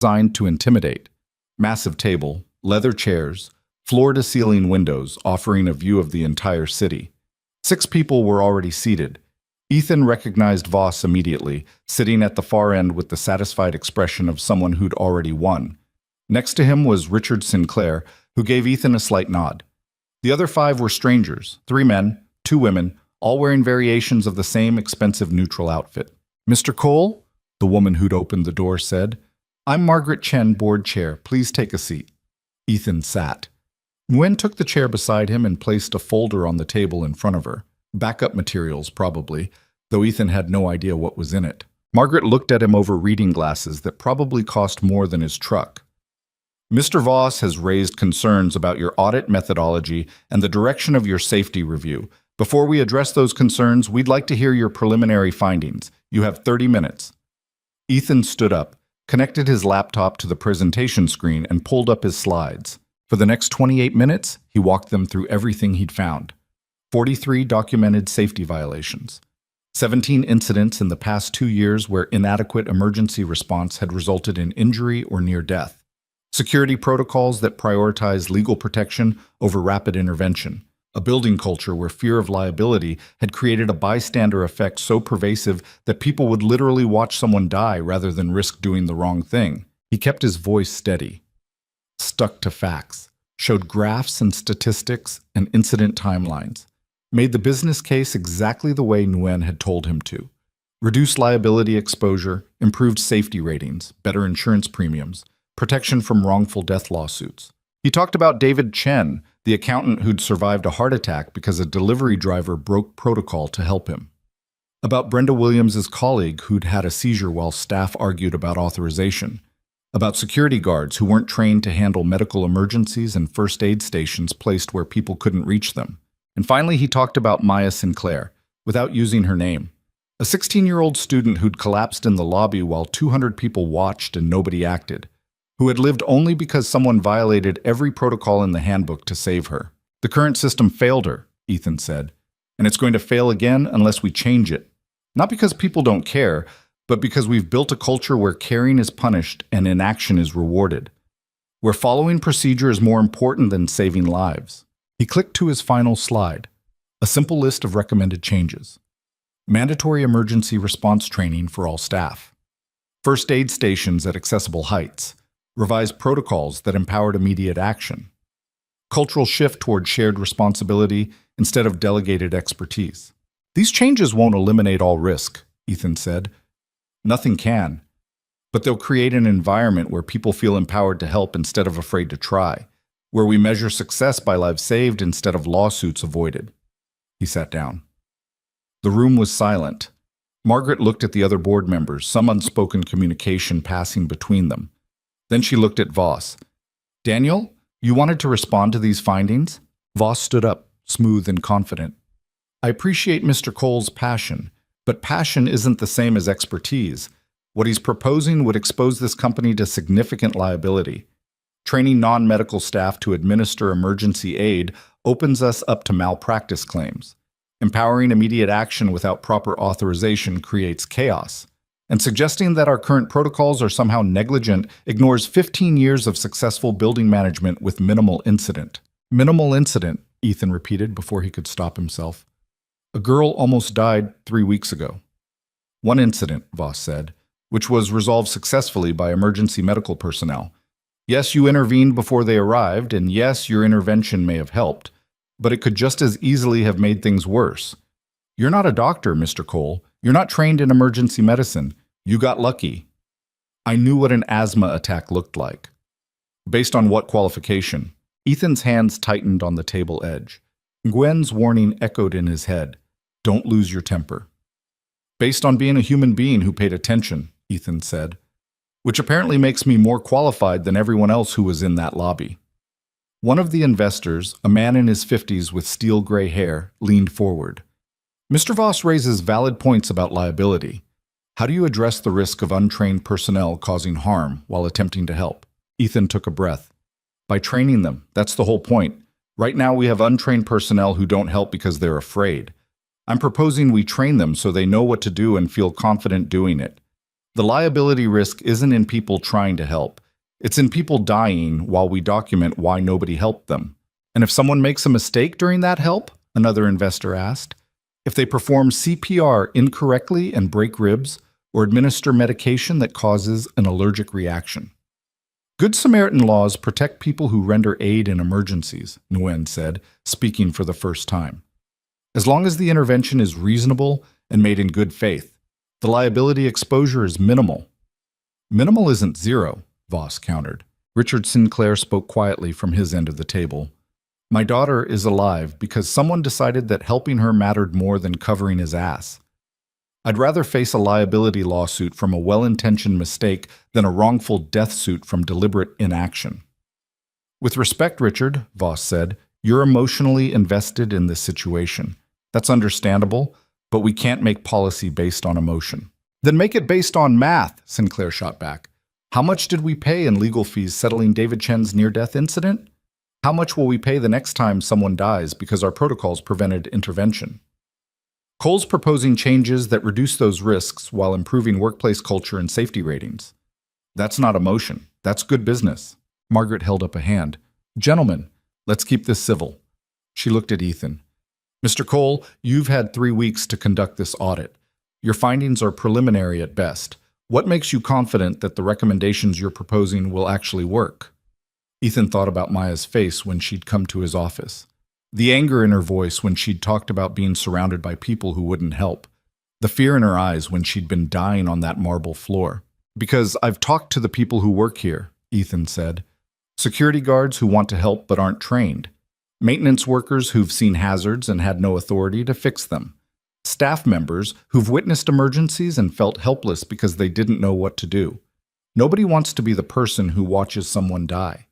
designed to intimidate. Massive table, leather chairs, floor-to-ceiling windows offering a view of the entire city. 6 people were already seated. Ethan recognized Voss immediately, sitting at the far end with the satisfied expression of someone who'd already won. Next to him was Richard Sinclair, who gave Ethan a slight nod. The other 5 were strangers, 3 men, 2 women, all wearing variations of the same expensive neutral outfit. "Mr. Cole?" the woman who'd opened the door said. "I'm Margaret Chen, board chair. Please take a seat." Ethan sat. Nguyen took the chair beside him and placed a folder on the table in front of her. Backup materials, probably, though Ethan had no idea what was in it. Margaret looked at him over reading glasses that probably cost more than his truck. "Mr. Voss has raised concerns about your audit methodology and the direction of your safety review. Before we address those concerns, we'd like to hear your preliminary findings. You have 30 minutes. Ethan stood up, connected his laptop to the presentation screen, and pulled up his slides. For the next 28 minutes, he walked them through everything he'd found. 43 documented safety violations. 17 incidents in the past 2 years where inadequate emergency response had resulted in injury or near death. Security protocols that prioritize legal protection over rapid intervention. A building culture where fear of liability had created a bystander effect so pervasive that people would literally watch someone die rather than risk doing the wrong thing. He kept his voice steady, stuck to facts, showed graphs and statistics and incident timelines, made the business case exactly the way Nguyen had told him to. Reduced liability exposure, improved safety ratings, better insurance premiums, protection from wrongful death lawsuits. He talked about David Chen, the accountant who'd survived a heart attack because a delivery driver broke protocol to help him. About Brenda Williams' colleague who'd had a seizure while staff argued about authorization. About security guards who weren't trained to handle medical emergencies and first aid stations placed where people couldn't reach them. And finally, he talked about Maya Sinclair, without using her name. A 16-year-old student who'd collapsed in the lobby while 200 people watched and nobody acted, who had lived only because someone violated every protocol in the handbook to save her. The current system failed her, Ethan said, and it's going to fail again unless we change it. Not because people don't care, but because we've built a culture where caring is punished and inaction is rewarded, where following procedure is more important than saving lives. He clicked to his final slide, a simple list of recommended changes. Mandatory emergency response training for all staff. First aid stations at accessible heights. Revised protocols that empowered immediate action. Cultural shift toward shared responsibility instead of delegated expertise. These changes won't eliminate all risk, Ethan said. Nothing can. But they'll create an environment where people feel empowered to help instead of afraid to try, where we measure success by lives saved instead of lawsuits avoided. He sat down. The room was silent. Margaret looked at the other board members, some unspoken communication passing between them. Then she looked at Voss. "Daniel, you wanted to respond to these findings?" Voss stood up, smooth and confident. "I appreciate Mr. Cole's passion, but passion isn't the same as expertise. What he's proposing would expose this company to significant liability. Training non-medical staff to administer emergency aid opens us up to malpractice claims. Empowering immediate action without proper authorization creates chaos. And suggesting that our current protocols are somehow negligent ignores 15 years of successful building management with minimal incident." "Minimal incident," Ethan repeated before he could stop himself. "A girl almost died 3 weeks ago." "One incident," Voss said, "which was resolved successfully by emergency medical personnel. Yes, you intervened before they arrived, and yes, your intervention may have helped, but it could just as easily have made things worse. You're not a doctor, Mr. Cole. You're not trained in emergency medicine. You got lucky." "I knew what an asthma attack looked like." "Based on what qualification?" Ethan's hands tightened on the table edge. Nguyen's warning echoed in his head. "Don't lose your temper." "Based on being a human being who paid attention," Ethan said, "which apparently makes me more qualified than everyone else who was in that lobby." One of the investors, a man in his 50s with steel gray hair, leaned forward. "Mr. Voss raises valid points about liability. How do you address the risk of untrained personnel causing harm while attempting to help?" Ethan took a breath. "By training them, that's the whole point. Right now we have untrained personnel who don't help because they're afraid. I'm proposing we train them so they know what to do and feel confident doing it. The liability risk isn't in people trying to help. It's in people dying while we document why nobody helped them. And if someone makes a mistake during that help, another investor asked, if they perform CPR incorrectly and break ribs, or administer medication that causes an allergic reaction. Good Samaritan laws protect people who render aid in emergencies, Nguyen said, speaking for the first time. As long as the intervention is reasonable and made in good faith, the liability exposure is minimal. Minimal isn't zero, Voss countered. Richard Sinclair spoke quietly from his end of the table. My daughter is alive because someone decided that helping her mattered more than covering his ass. I'd rather face a liability lawsuit from a well-intentioned mistake than a wrongful death suit from deliberate inaction. With respect, Richard, Voss said, you're emotionally invested in this situation. That's understandable, but we can't make policy based on emotion. Then make it based on math, Sinclair shot back. How much did we pay in legal fees settling David Chen's near-death incident? How much will we pay the next time someone dies because our protocols prevented intervention? Cole's proposing changes that reduce those risks while improving workplace culture and safety ratings. That's not emotion. That's good business. Margaret held up a hand. Gentlemen, let's keep this civil. She looked at Ethan. Mr. Cole, you've had 3 weeks to conduct this audit. Your findings are preliminary at best. What makes you confident that the recommendations you're proposing will actually work? Ethan thought about Maya's face when she'd come to his office. The anger in her voice when she'd talked about being surrounded by people who wouldn't help. The fear in her eyes when she'd been dying on that marble floor. Because I've talked to the people who work here, Ethan said. Security guards who want to help but aren't trained. Maintenance workers who've seen hazards and had no authority to fix them. Staff members who've witnessed emergencies and felt helpless because they didn't know what to do. Nobody wants to be the person who watches someone die.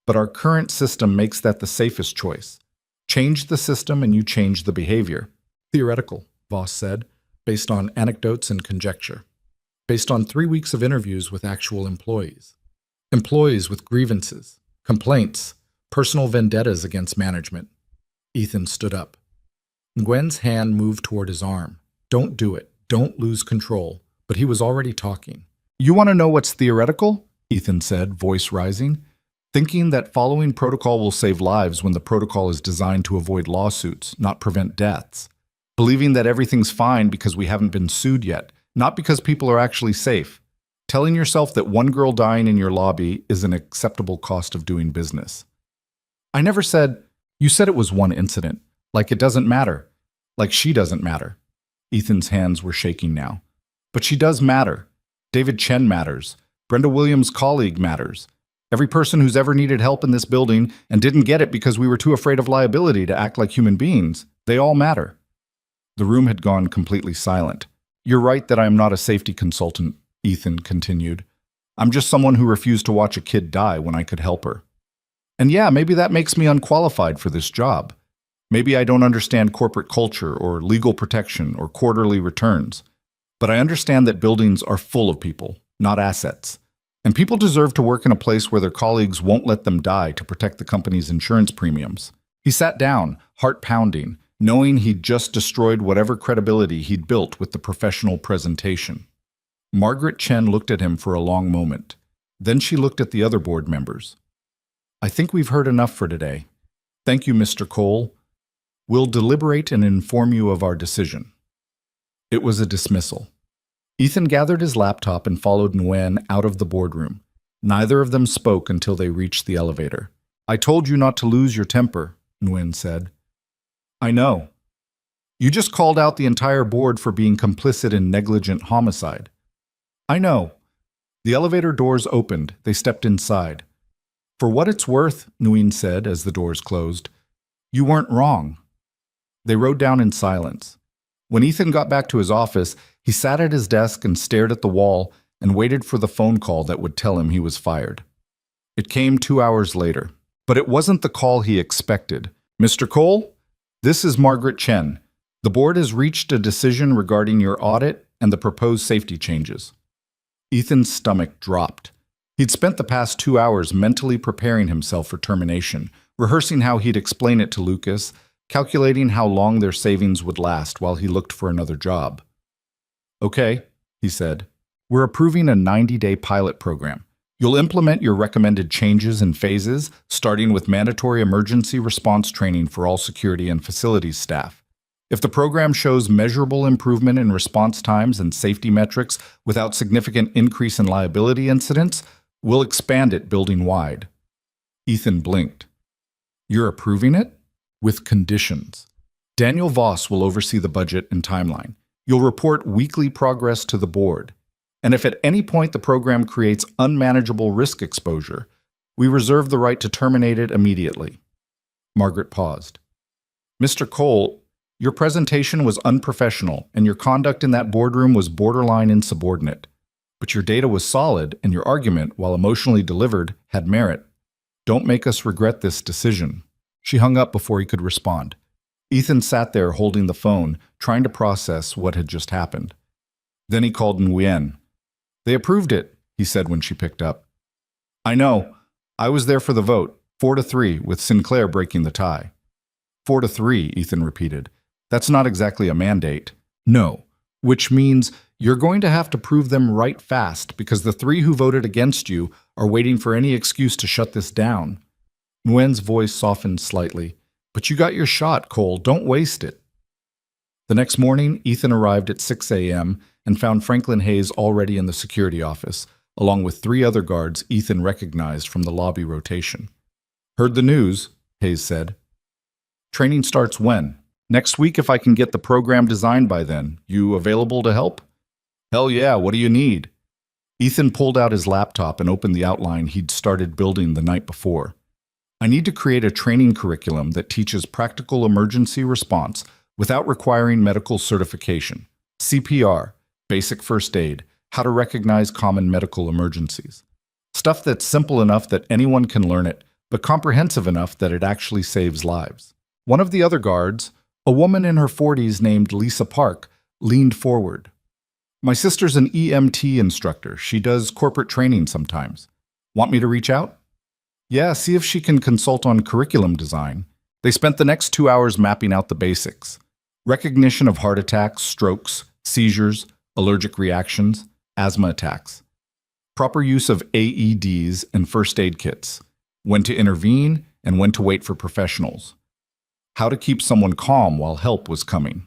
But our current system makes that the safest choice. Change the system and you change the behavior. Theoretical, Voss said, based on anecdotes and conjecture. Based on 3 weeks of interviews with actual employees. Employees with grievances, complaints, personal vendettas against management. Ethan stood up. Nguyen's hand moved toward his arm. Don't do it. Don't lose control. But he was already talking. You want to know what's theoretical? Ethan said, voice rising. Thinking that following protocol will save lives when the protocol is designed to avoid lawsuits, not prevent deaths. Believing that everything's fine because we haven't been sued yet, not because people are actually safe. Telling yourself that one girl dying in your lobby is an acceptable cost of doing business. I never said, you said it was one incident. Like it doesn't matter. Like she doesn't matter. Ethan's hands were shaking now. But she does matter. David Chen matters. Brenda Williams' colleague matters. Every person who's ever needed help in this building and didn't get it because we were too afraid of liability to act like human beings, they all matter. The room had gone completely silent. You're right that I am not a safety consultant, Ethan continued. I'm just someone who refused to watch a kid die when I could help her. And yeah, maybe that makes me unqualified for this job. Maybe I don't understand corporate culture or legal protection or quarterly returns. But I understand that buildings are full of people, not assets. And people deserve to work in a place where their colleagues won't let them die to protect the company's insurance premiums. He sat down, heart pounding, knowing he'd just destroyed whatever credibility he'd built with the professional presentation. Margaret Chen looked at him for a long moment. Then she looked at the other board members. I think we've heard enough for today. Thank you, Mr. Cole. We'll deliberate and inform you of our decision. It was a dismissal. Ethan gathered his laptop and followed Nguyen out of the boardroom. Neither of them spoke until they reached the elevator. I told you not to lose your temper, Nguyen said. I know. You just called out the entire board for being complicit in negligent homicide. I know. The elevator doors opened. They stepped inside. For what it's worth, Nguyen said as the doors closed, you weren't wrong. They rode down in silence. When Ethan got back to his office, he sat at his desk and stared at the wall and waited for the phone call that would tell him he was fired. It came 2 hours later, but it wasn't the call he expected. Mr. Cole, this is Margaret Chen. The board has reached a decision regarding your audit and the proposed safety changes. Ethan's stomach dropped. He'd spent the past 2 hours mentally preparing himself for termination, rehearsing how he'd explain it to Lucas, calculating how long their savings would last while he looked for another job. Okay, he said. We're approving a 90-day pilot program. You'll implement your recommended changes in phases, starting with mandatory emergency response training for all security and facilities staff. If the program shows measurable improvement in response times and safety metrics without significant increase in liability incidents, we'll expand it building-wide. Ethan blinked. You're approving it? With conditions. Daniel Voss will oversee the budget and timeline. You'll report weekly progress to the board. And if at any point the program creates unmanageable risk exposure, we reserve the right to terminate it immediately. Margaret paused. Mr. Cole, your presentation was unprofessional, and your conduct in that boardroom was borderline insubordinate. But your data was solid, and your argument, while emotionally delivered, had merit. Don't make us regret this decision. She hung up before he could respond. Ethan sat there holding the phone, trying to process what had just happened. Then he called Nguyen. They approved it, he said when she picked up. I know. I was there for the vote, 4-3, with Sinclair breaking the tie. 4-3, Ethan repeated. That's not exactly a mandate. No, which means you're going to have to prove them right fast because the 3 who voted against you are waiting for any excuse to shut this down. Nguyen's voice softened slightly. But you got your shot, Cole. Don't waste it. The next morning, Ethan arrived at 6 a.m. and found Franklin Hayes already in the security office, along with 3 other guards Ethan recognized from the lobby rotation. Heard the news, Hayes said. Training starts when? Next week if I can get the program designed by then. You available to help? Hell yeah, what do you need? Ethan pulled out his laptop and opened the outline he'd started building the night before. I need to create a training curriculum that teaches practical emergency response without requiring medical certification. CPR, basic first aid, how to recognize common medical emergencies. Stuff that's simple enough that anyone can learn it, but comprehensive enough that it actually saves lives. One of the other guards, a woman in her 40s named Lisa Park, leaned forward. My sister's an EMT instructor. She does corporate training sometimes. Want me to reach out? Yeah, see if she can consult on curriculum design. They spent the next 2 hours mapping out the basics. Recognition of heart attacks, strokes, seizures, allergic reactions, asthma attacks. Proper use of AEDs and first aid kits. When to intervene and when to wait for professionals. How to keep someone calm while help was coming.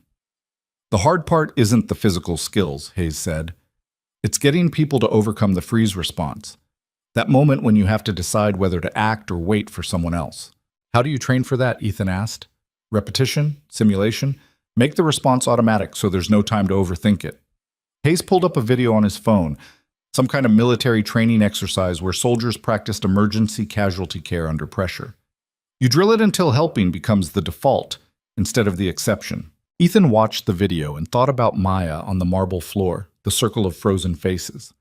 The hard part isn't the physical skills, Hayes said. It's getting people to overcome the freeze response. That moment when you have to decide whether to act or wait for someone else. How do you train for that? Ethan asked. Repetition? Simulation? Make the response automatic so there's no time to overthink it. Hayes pulled up a video on his phone, some kind of military training exercise where soldiers practiced emergency casualty care under pressure. You drill it until helping becomes the default instead of the exception. Ethan watched the video and thought about Maya on the marble floor, the circle of frozen faces.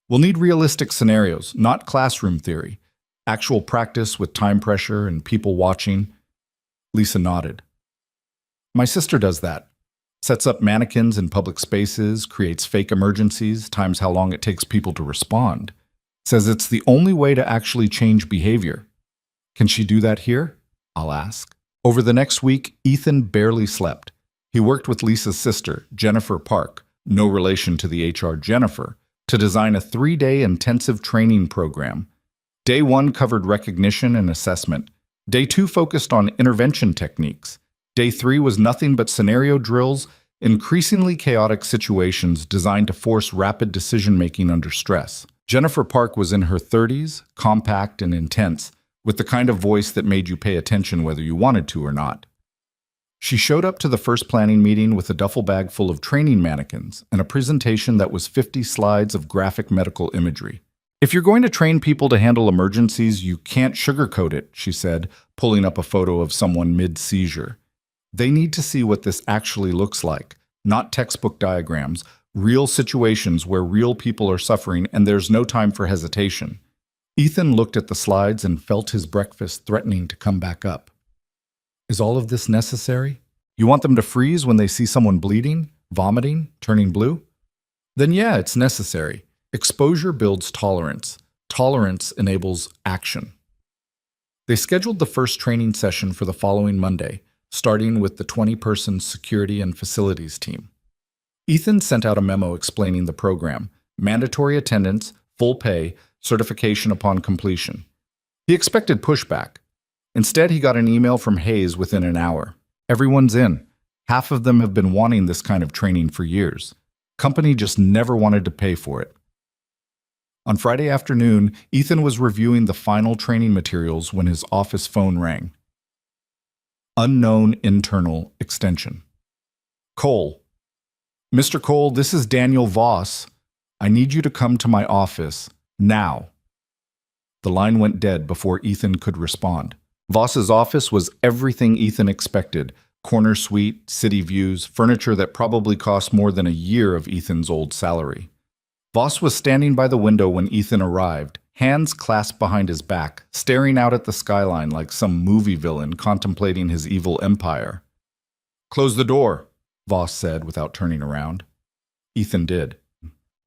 We'll need realistic scenarios, not classroom theory. Actual practice with time pressure and people watching. Lisa nodded. My sister does that. Sets up mannequins in public spaces, creates fake emergencies, times how long it takes people to respond. Says it's the only way to actually change behavior. Can she do that here? I'll ask. Over the next week, Ethan barely slept. He worked with Lisa's sister, Jennifer Park, no relation to the HR Jennifer, to design a 3-day intensive training program. Day 1 covered recognition and assessment. Day 2 focused on intervention techniques. Day 3 was nothing but scenario drills, increasingly chaotic situations designed to force rapid decision-making under stress. Jennifer Park was in her 30s, compact and intense, with the kind of voice that made you pay attention whether you wanted to or not. She showed up to the first planning meeting with a duffel bag full of training mannequins and a presentation that was 50 slides of graphic medical imagery. If you're going to train people to handle emergencies, you can't sugarcoat it, she said, pulling up a photo of someone mid-seizure. They need to see what this actually looks like, not textbook diagrams, real situations where real people are suffering and there's no time for hesitation. Ethan looked at the slides and felt his breakfast threatening to come back up. Is all of this necessary? You want them to freeze when they see someone bleeding, vomiting, turning blue? Then yeah, it's necessary. Exposure builds tolerance. Tolerance enables action. They scheduled the first training session for the following Monday, starting with the 20-person security and facilities team. Ethan sent out a memo explaining the program, mandatory attendance, full pay, certification upon completion. He expected pushback. Instead, he got an email from Hayes within an hour. Everyone's in. Half of them have been wanting this kind of training for years. Company just never wanted to pay for it. On Friday afternoon, Ethan was reviewing the final training materials when his office phone rang. Unknown internal extension. Cole. Mr. Cole, this is Daniel Voss. I need you to come to my office now. The line went dead before Ethan could respond. Voss's office was everything Ethan expected. Corner suite, city views, furniture that probably cost more than a year of Ethan's old salary. Voss was standing by the window when Ethan arrived, hands clasped behind his back, staring out at the skyline like some movie villain contemplating his evil empire. "Close the door," Voss said without turning around. Ethan did.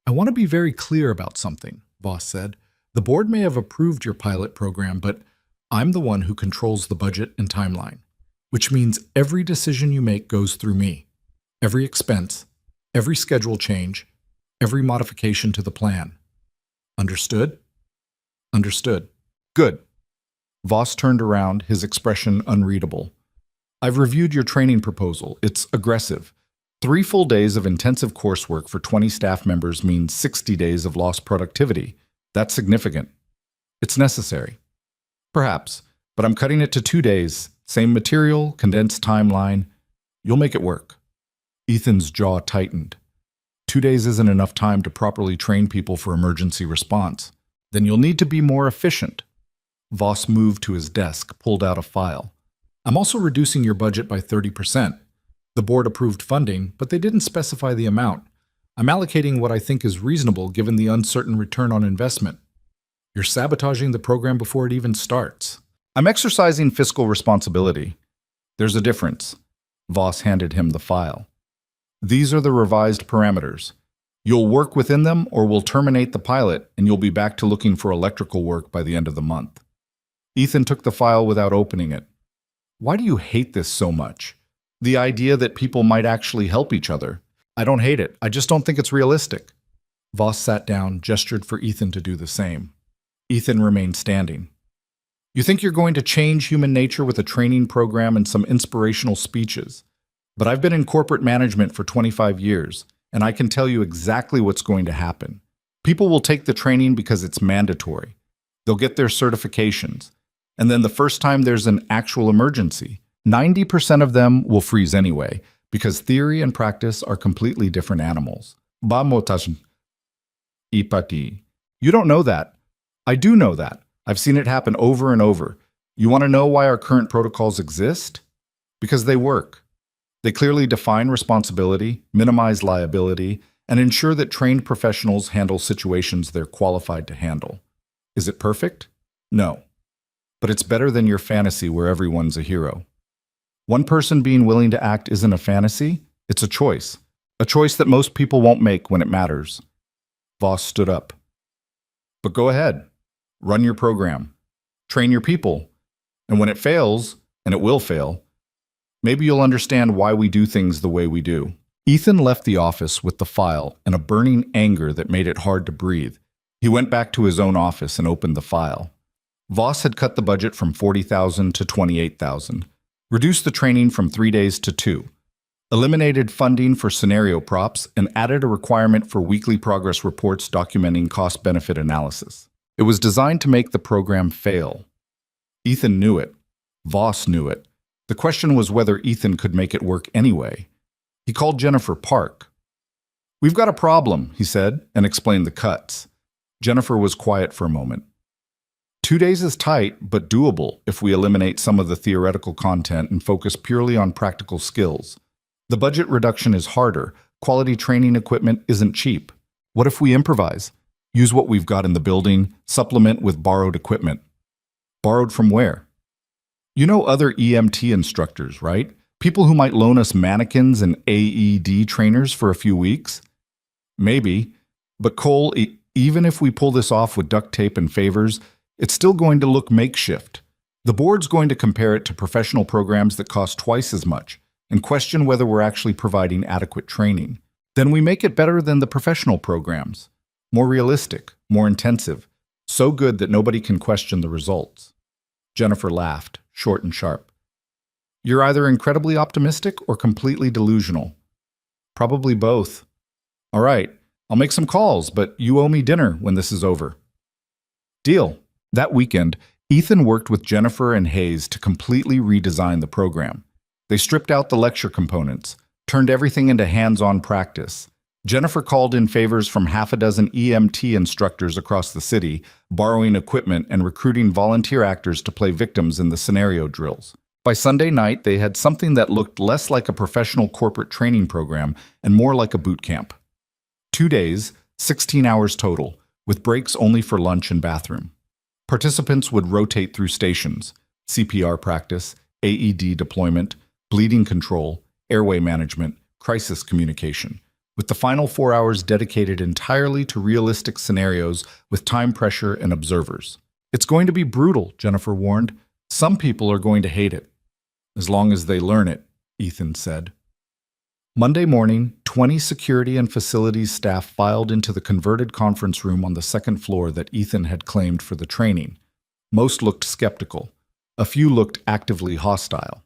"I want to be very clear about something," Voss said. "The board may have approved your pilot program, but I'm the one who controls the budget and timeline, which means every decision you make goes through me. Every expense, every schedule change, every modification to the plan. Understood?" "Understood." "Good." Voss turned around, his expression unreadable. "I've reviewed your training proposal. It's aggressive. 3 full days of intensive coursework for 20 staff members means 60 days of lost productivity. That's significant. It's necessary. Perhaps, but I'm cutting it to 2 days. Same material, condensed timeline. You'll make it work." Ethan's jaw tightened. 2 days isn't enough time to properly train people for emergency response. Then you'll need to be more efficient. Voss moved to his desk, pulled out a file. "I'm also reducing your budget by 30%. The board approved funding, but they didn't specify the amount. I'm allocating what I think is reasonable given the uncertain return on investment. You're sabotaging the program before it even starts." "I'm exercising fiscal responsibility. There's a difference." Voss handed him the file. "These are the revised parameters. You'll work within them or we'll terminate the pilot and you'll be back to looking for electrical work by the end of the month." Ethan took the file without opening it. "Why do you hate this so much? The idea that people might actually help each other." "I don't hate it. I just don't think it's realistic." Voss sat down, gestured for Ethan to do the same. Ethan remained standing. "You think you're going to change human nature with a training program and some inspirational speeches. But I've been in corporate management for 25 years, and I can tell you exactly what's going to happen. People will take the training because it's mandatory. They'll get their certifications. And then the first time there's an actual emergency, 90% of them will freeze anyway, because theory and practice are completely different animals. Bamotasn. Ipati. You don't know that. I do know that. I've seen it happen over and over. You want to know why our current protocols exist? Because they work. They clearly define responsibility, minimize liability, and ensure that trained professionals handle situations they're qualified to handle. Is it perfect? No. But it's better than your fantasy where everyone's a hero. One person being willing to act isn't a fantasy, it's a choice that most people won't make when it matters. Voss stood up. But go ahead. Run your program. Train your people. And when it fails, and it will fail, maybe you'll understand why we do things the way we do. Ethan left the office with the file and a burning anger that made it hard to breathe. He went back to his own office and opened the file. Voss had cut the budget from $40,000 to $28,000, reduced the training from 3 days to 2, eliminated funding for scenario props, and added a requirement for weekly progress reports documenting cost-benefit analysis. It was designed to make the program fail. Ethan knew it. Voss knew it. The question was whether Ethan could make it work anyway. He called Jennifer Park. "We've got a problem," he said, and explained the cuts. Jennifer was quiet for a moment. 2 days is tight, but doable if we eliminate some of the theoretical content and focus purely on practical skills. The budget reduction is harder. Quality training equipment isn't cheap. What if we improvise? Use what we've got in the building, supplement with borrowed equipment. Borrowed from where? You know other EMT instructors, right? People who might loan us mannequins and AED trainers for a few weeks? Maybe. But Cole, even if we pull this off with duct tape and favors, it's still going to look makeshift. The board's going to compare it to professional programs that cost twice as much and question whether we're actually providing adequate training. Then we make it better than the professional programs. More realistic, more intensive, so good that nobody can question the results. Jennifer laughed, short and sharp. You're either incredibly optimistic or completely delusional. Probably both. All right, I'll make some calls, but you owe me dinner when this is over. Deal. That weekend, Ethan worked with Jennifer and Hayes to completely redesign the program. They stripped out the lecture components, turned everything into hands-on practice. Jennifer called in favors from half a dozen EMT instructors across the city, borrowing equipment and recruiting volunteer actors to play victims in the scenario drills. By Sunday night, they had something that looked less like a professional corporate training program and more like a boot camp. 2 days, 16 hours total, with breaks only for lunch and bathroom. Participants would rotate through stations: CPR practice, AED deployment, bleeding control, airway management, crisis communication, with the final 4 hours dedicated entirely to realistic scenarios with time pressure and observers. It's going to be brutal, Jennifer warned. Some people are going to hate it. As long as they learn it, Ethan said. Monday morning, 20 security and facilities staff filed into the converted conference room on the second floor that Ethan had claimed for the training. Most looked skeptical. A few looked actively hostile.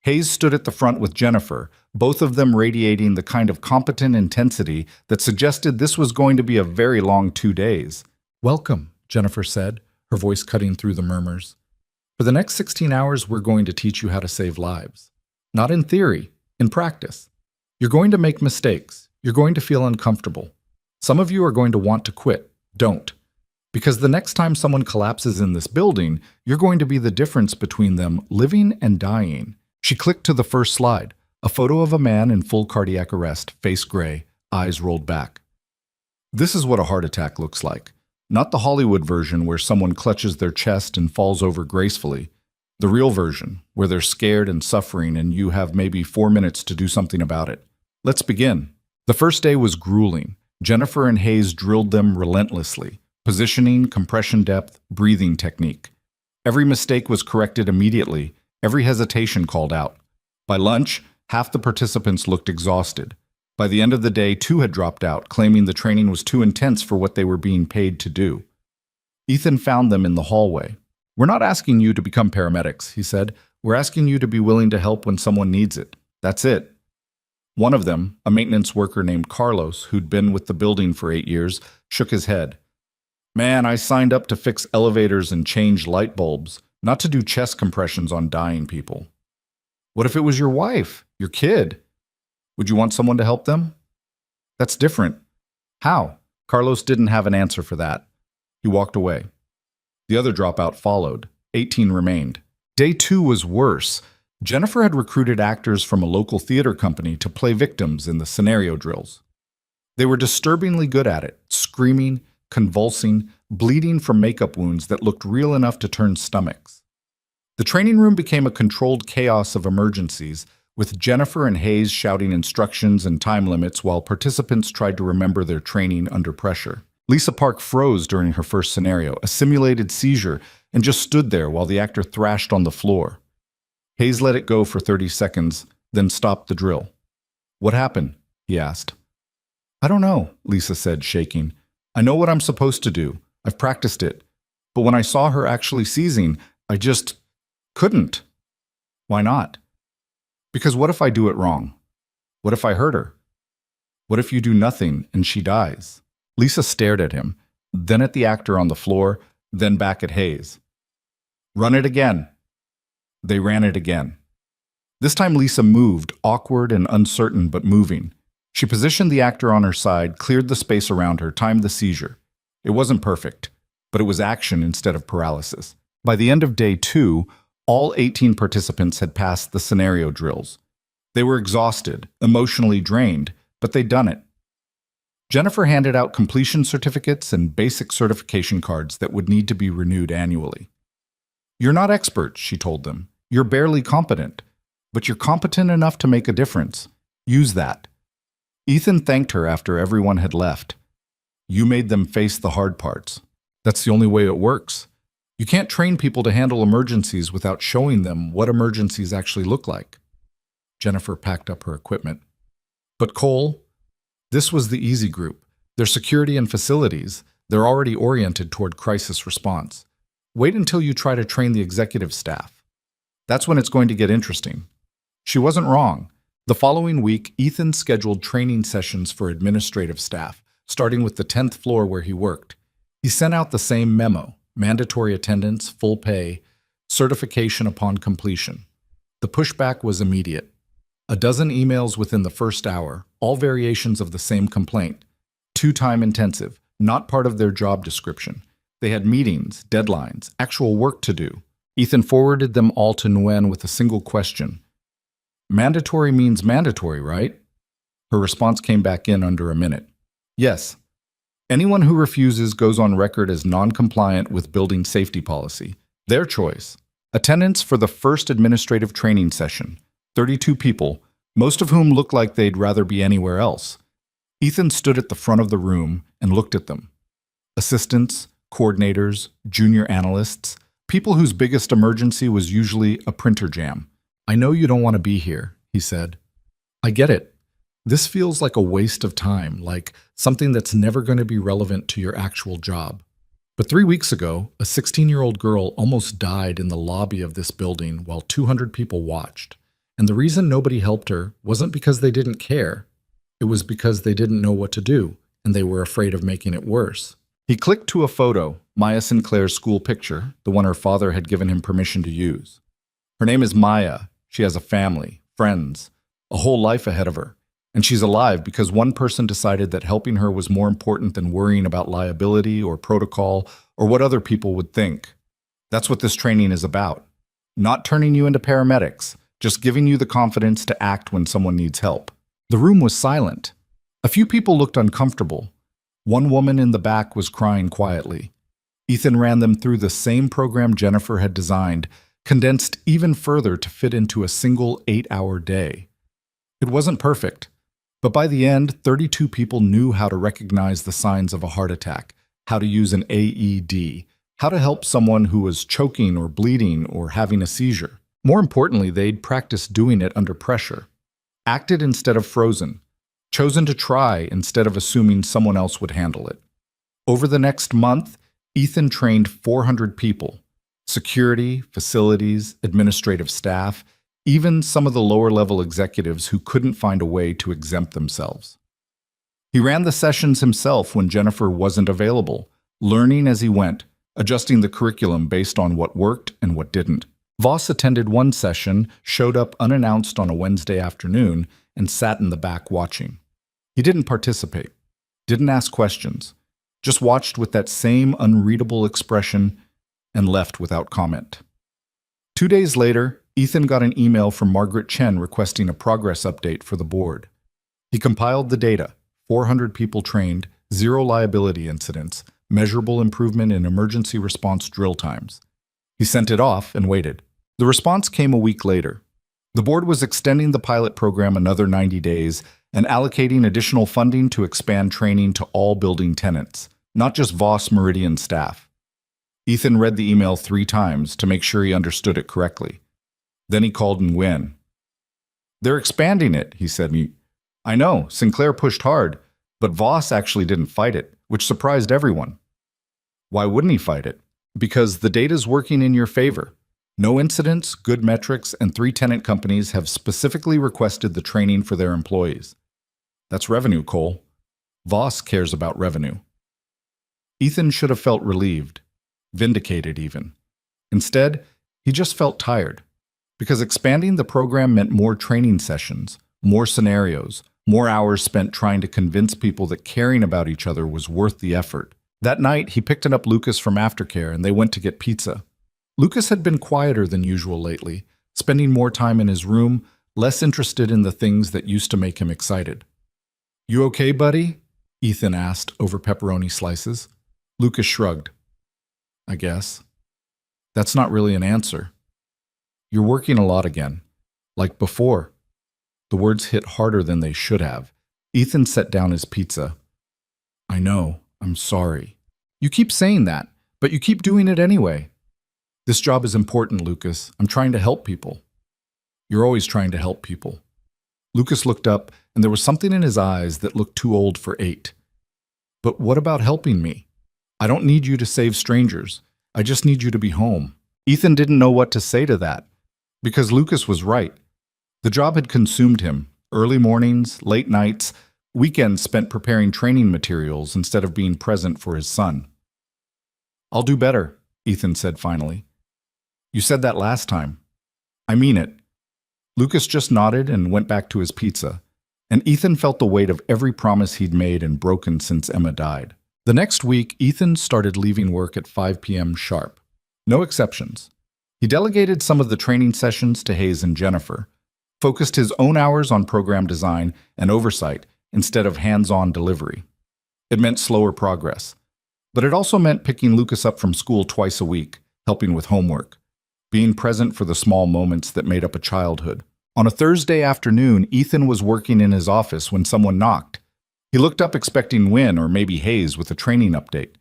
Hayes stood at the front with Jennifer, both of them radiating the kind of competent intensity that suggested this was going to be a very long 2 days. Welcome, Jennifer said, her voice cutting through the murmurs. For the next 16 hours, we're going to teach you how to save lives. Not in theory, in practice. You're going to make mistakes. You're going to feel uncomfortable. Some of you are going to want to quit. Don't. Because the next time someone collapses in this building, you're going to be the difference between them living and dying. She clicked to the first slide, a photo of a man in full cardiac arrest, face gray, eyes rolled back. This is what a heart attack looks like. Not the Hollywood version where someone clutches their chest and falls over gracefully. The real version, where they're scared and suffering and you have maybe 4 minutes to do something about it. Let's begin. The first day was grueling. Jennifer and Hayes drilled them relentlessly. Positioning, compression depth, breathing technique. Every mistake was corrected immediately, every hesitation called out. By lunch, half the participants looked exhausted. By the end of the day, 2 had dropped out, claiming the training was too intense for what they were being paid to do. Ethan found them in the hallway. We're not asking you to become paramedics, he said. We're asking you to be willing to help when someone needs it. That's it. One of them, a maintenance worker named Carlos, who'd been with the building for 8 years, shook his head. Man, I signed up to fix elevators and change light bulbs, not to do chest compressions on dying people. What if it was your wife, your kid? Would you want someone to help them? That's different. How? Carlos didn't have an answer for that. He walked away. The other dropout followed. 18 remained. Day 2 was worse. Jennifer had recruited actors from a local theater company to play victims in the scenario drills. They were disturbingly good at it, screaming, convulsing, bleeding from makeup wounds that looked real enough to turn stomachs. The training room became a controlled chaos of emergencies, with Jennifer and Hayes shouting instructions and time limits while participants tried to remember their training under pressure. Lisa Park froze during her first scenario, a simulated seizure, and just stood there while the actor thrashed on the floor. Hayes let it go for 30 seconds, then stopped the drill. What happened? He asked. I don't know, Lisa said, shaking. I know what I'm supposed to do. I've practiced it. But when I saw her actually seizing, I just couldn't. Why not? Because what if I do it wrong? What if I hurt her? What if you do nothing and she dies? Lisa stared at him, then at the actor on the floor, then back at Hayes. Run it again. They ran it again. This time Lisa moved, awkward and uncertain but moving. She positioned the actor on her side, cleared the space around her, timed the seizure. It wasn't perfect, but it was action instead of paralysis. By the end of day 2, all 18 participants had passed the scenario drills. They were exhausted, emotionally drained, but they'd done it. Jennifer handed out completion certificates and basic certification cards that would need to be renewed annually. You're not experts, she told them. You're barely competent, but you're competent enough to make a difference. Use that. Ethan thanked her after everyone had left. You made them face the hard parts. That's the only way it works. You can't train people to handle emergencies without showing them what emergencies actually look like. Jennifer packed up her equipment. But Cole, this was the easy group. Their security and facilities, they're already oriented toward crisis response. Wait until you try to train the executive staff. That's when it's going to get interesting. She wasn't wrong. The following week, Ethan scheduled training sessions for administrative staff, starting with the 10th floor where he worked. He sent out the same memo: mandatory attendance, full pay, certification upon completion. The pushback was immediate. A dozen emails within the first hour, all variations of the same complaint. Too time intensive, not part of their job description. They had meetings, deadlines, actual work to do. Ethan forwarded them all to Nguyen with a single question. Mandatory means mandatory, right? Her response came back in under a minute. Yes. Anyone who refuses goes on record as non-compliant with building safety policy. Their choice. Attendance for the first administrative training session. 32 people, most of whom looked like they'd rather be anywhere else. Ethan stood at the front of the room and looked at them. Assistants, coordinators, junior analysts, people whose biggest emergency was usually a printer jam. I know you don't want to be here, he said. I get it. This feels like a waste of time, like something that's never going to be relevant to your actual job. But 3 weeks ago, a 16-year-old girl almost died in the lobby of this building while 200 people watched. And the reason nobody helped her wasn't because they didn't care. It was because they didn't know what to do, and they were afraid of making it worse. He clicked to a photo, Maya Sinclair's school picture, the one her father had given him permission to use. Her name is Maya. She has a family, friends, a whole life ahead of her. And she's alive because one person decided that helping her was more important than worrying about liability or protocol or what other people would think. That's what this training is about. Not turning you into paramedics, just giving you the confidence to act when someone needs help. The room was silent. A few people looked uncomfortable. One woman in the back was crying quietly. Ethan ran them through the same program Jennifer had designed, condensed even further to fit into a single 8-hour day. It wasn't perfect, but by the end, 32 people knew how to recognize the signs of a heart attack, how to use an AED, how to help someone who was choking or bleeding or having a seizure. More importantly, they'd practiced doing it under pressure, acted instead of frozen, chosen to try instead of assuming someone else would handle it. Over the next month, Ethan trained 400 people: security, facilities, administrative staff, even some of the lower-level executives who couldn't find a way to exempt themselves. He ran the sessions himself when Jennifer wasn't available, learning as he went, adjusting the curriculum based on what worked and what didn't. Voss attended one session, showed up unannounced on a Wednesday afternoon, and sat in the back watching. He didn't participate, didn't ask questions, just watched with that same unreadable expression and left without comment. 2 days later, Ethan got an email from Margaret Chen requesting a progress update for the board. He compiled the data: 400 people trained, 0 liability incidents, measurable improvement in emergency response drill times. He sent it off and waited. The response came a week later. The board was extending the pilot program another 90 days and allocating additional funding to expand training to all building tenants, not just Voss Meridian staff. Ethan read the email 3 times to make sure he understood it correctly. Then he called Nguyen. They're expanding it, he said. I know, Sinclair pushed hard, but Voss actually didn't fight it, which surprised everyone. Why wouldn't he fight it? Because the data's working in your favor. No incidents, good metrics, and 3 tenant companies have specifically requested the training for their employees. That's revenue, Cole. Voss cares about revenue. Ethan should have felt relieved, vindicated even. Instead, he just felt tired. Because expanding the program meant more training sessions, more scenarios, more hours spent trying to convince people that caring about each other was worth the effort. That night, he picked up Lucas from aftercare and they went to get pizza. Lucas had been quieter than usual lately, spending more time in his room, less interested in the things that used to make him excited. You okay, buddy? Ethan asked over pepperoni slices. Lucas shrugged. I guess. That's not really an answer. You're working a lot again, like before. The words hit harder than they should have. Ethan set down his pizza. I know, I'm sorry. You keep saying that, but you keep doing it anyway. This job is important, Lucas. I'm trying to help people. You're always trying to help people. Lucas looked up, and there was something in his eyes that looked too old for 8. But what about helping me? I don't need you to save strangers. I just need you to be home. Ethan didn't know what to say to that, because Lucas was right. The job had consumed him. Early mornings, late nights, weekends spent preparing training materials instead of being present for his son. "I'll do better," Ethan said finally. "You said that last time." "I mean it." Lucas just nodded and went back to his pizza, and Ethan felt the weight of every promise he'd made and broken since Emma died. The next week, Ethan started leaving work at 5 p.m. sharp. No exceptions. He delegated some of the training sessions to Hayes and Jennifer, focused his own hours on program design and oversight instead of hands-on delivery. It meant slower progress, but it also meant picking Lucas up from school twice a week, helping with homework, being present for the small moments that made up a childhood. On a Thursday afternoon, Ethan was working in his office when someone knocked. He looked up expecting Wynn or maybe Hayes with a training update.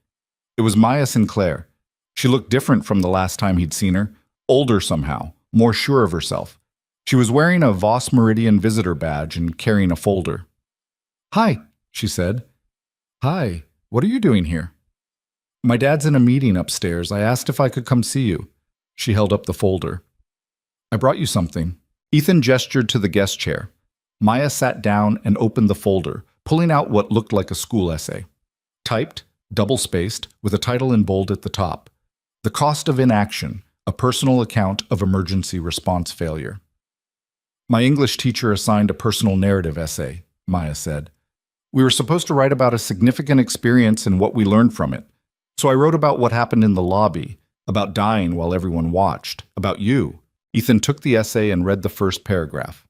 It was Maya Sinclair. She looked different from the last time he'd seen her, older somehow, more sure of herself. She was wearing a Voss Meridian visitor badge and carrying a folder. "Hi," she said. "Hi, what are you doing here?" "My dad's in a meeting upstairs. I asked if I could come see you." She held up the folder. "I brought you something." Ethan gestured to the guest chair. Maya sat down and opened the folder, pulling out what looked like a school essay. Typed, double-spaced, with a title in bold at the top. "The Cost of Inaction, a Personal Account of Emergency Response Failure." "My English teacher assigned a personal narrative essay," Maya said. "We were supposed to write about a significant experience and what we learned from it. So I wrote about what happened in the lobby, about dying while everyone watched, about you." Ethan took the essay and read the first paragraph.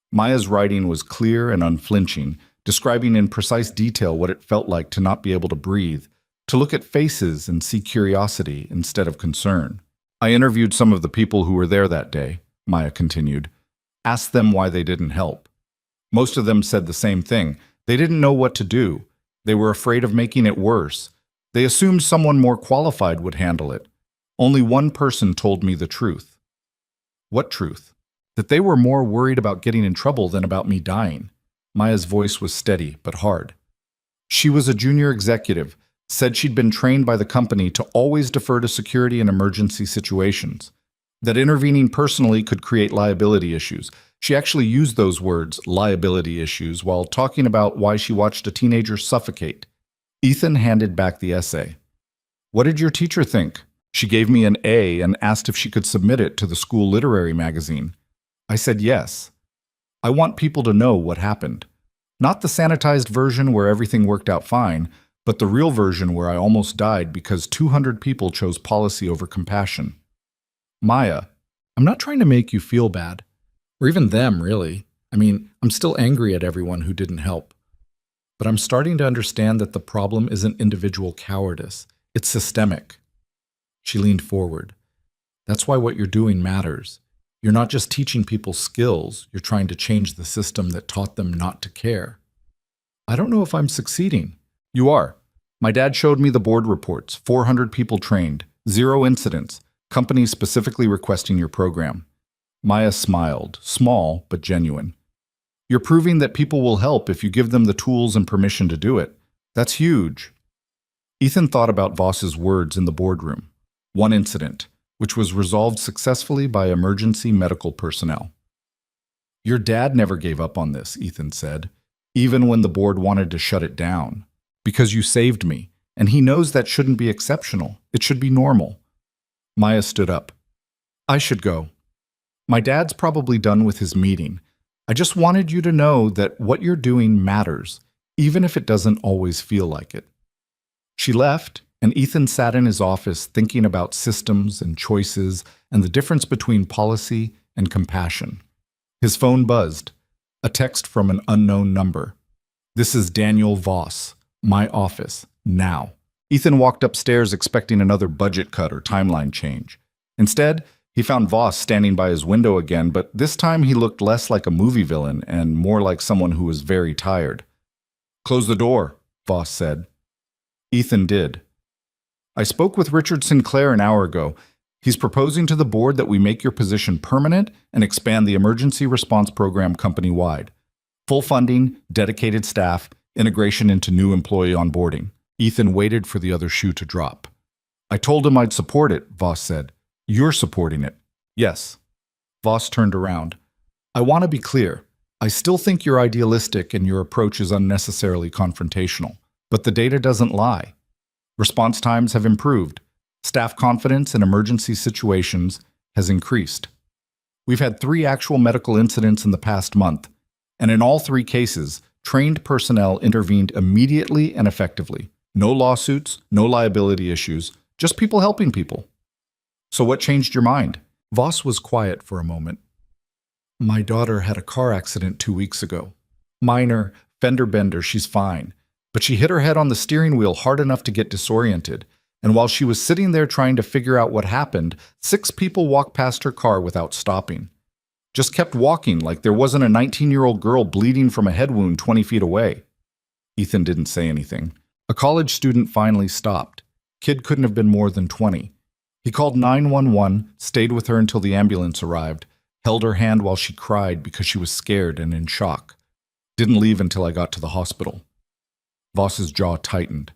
Maya's writing was clear and unflinching, describing in precise detail what it felt like to not be able to breathe, to look at faces and see curiosity instead of concern. "I interviewed some of the people who were there that day," Maya continued. "Asked them why they didn't help. Most of them said the same thing. They didn't know what to do. They were afraid of making it worse. They assumed someone more qualified would handle it. Only one person told me the truth." "What truth?" "That they were more worried about getting in trouble than about me dying." Maya's voice was steady but hard. "She was a junior executive, said she'd been trained by the company to always defer to security in emergency situations, that intervening personally could create liability issues. She actually used those words, liability issues, while talking about why she watched a teenager suffocate." Ethan handed back the essay. "What did your teacher think?" "She gave me an A and asked if she could submit it to the school literary magazine. I said yes. I want people to know what happened. Not the sanitized version where everything worked out fine, but the real version where I almost died because 200 people chose policy over compassion." "Maya, I'm not trying to make you feel bad. Or even them, really. I mean, I'm still angry at everyone who didn't help. But I'm starting to understand that the problem isn't individual cowardice. It's systemic." She leaned forward. "That's why what you're doing matters. You're not just teaching people skills, you're trying to change the system that taught them not to care." "I don't know if I'm succeeding." "You are. My dad showed me the board reports, 400 people trained, 0 incidents, companies specifically requesting your program." Maya smiled, small but genuine. "You're proving that people will help if you give them the tools and permission to do it. That's huge." Ethan thought about Voss's words in the boardroom. One incident, which was resolved successfully by emergency medical personnel. "Your dad never gave up on this," Ethan said, "even when the board wanted to shut it down. Because you saved me, and he knows that shouldn't be exceptional. It should be normal." Maya stood up. "I should go. My dad's probably done with his meeting. I just wanted you to know that what you're doing matters, even if it doesn't always feel like it." She left, and Ethan sat in his office thinking about systems and choices and the difference between policy and compassion. His phone buzzed. A text from an unknown number. "This is Daniel Voss. My office. Now." Ethan walked upstairs expecting another budget cut or timeline change. Instead, he found Voss standing by his window again, but this time he looked less like a movie villain and more like someone who was very tired. "Close the door," Voss said. Ethan did. "I spoke with Richard Sinclair an hour ago. He's proposing to the board that we make your position permanent and expand the emergency response program company-wide. Full funding, dedicated staff, integration into new employee onboarding. Ethan waited for the other shoe to drop. I told him I'd support it, Voss said. You're supporting it. Yes. Voss turned around. I want to be clear. I still think you're idealistic and your approach is unnecessarily confrontational. But the data doesn't lie. Response times have improved. Staff confidence in emergency situations has increased. We've had 3 actual medical incidents in the past month, and in all 3 cases, trained personnel intervened immediately and effectively. No lawsuits, no liability issues, just people helping people. So what changed your mind? Voss was quiet for a moment. My daughter had a car accident 2 weeks ago. Minor, fender bender, she's fine. But she hit her head on the steering wheel hard enough to get disoriented. And while she was sitting there trying to figure out what happened, 6 people walked past her car without stopping. Just kept walking like there wasn't a 19-year-old girl bleeding from a head wound 20 feet away. Ethan didn't say anything. A college student finally stopped. Kid couldn't have been more than 20. He called 911, stayed with her until the ambulance arrived, held her hand while she cried because she was scared and in shock. Didn't leave until I got to the hospital. Voss's jaw tightened.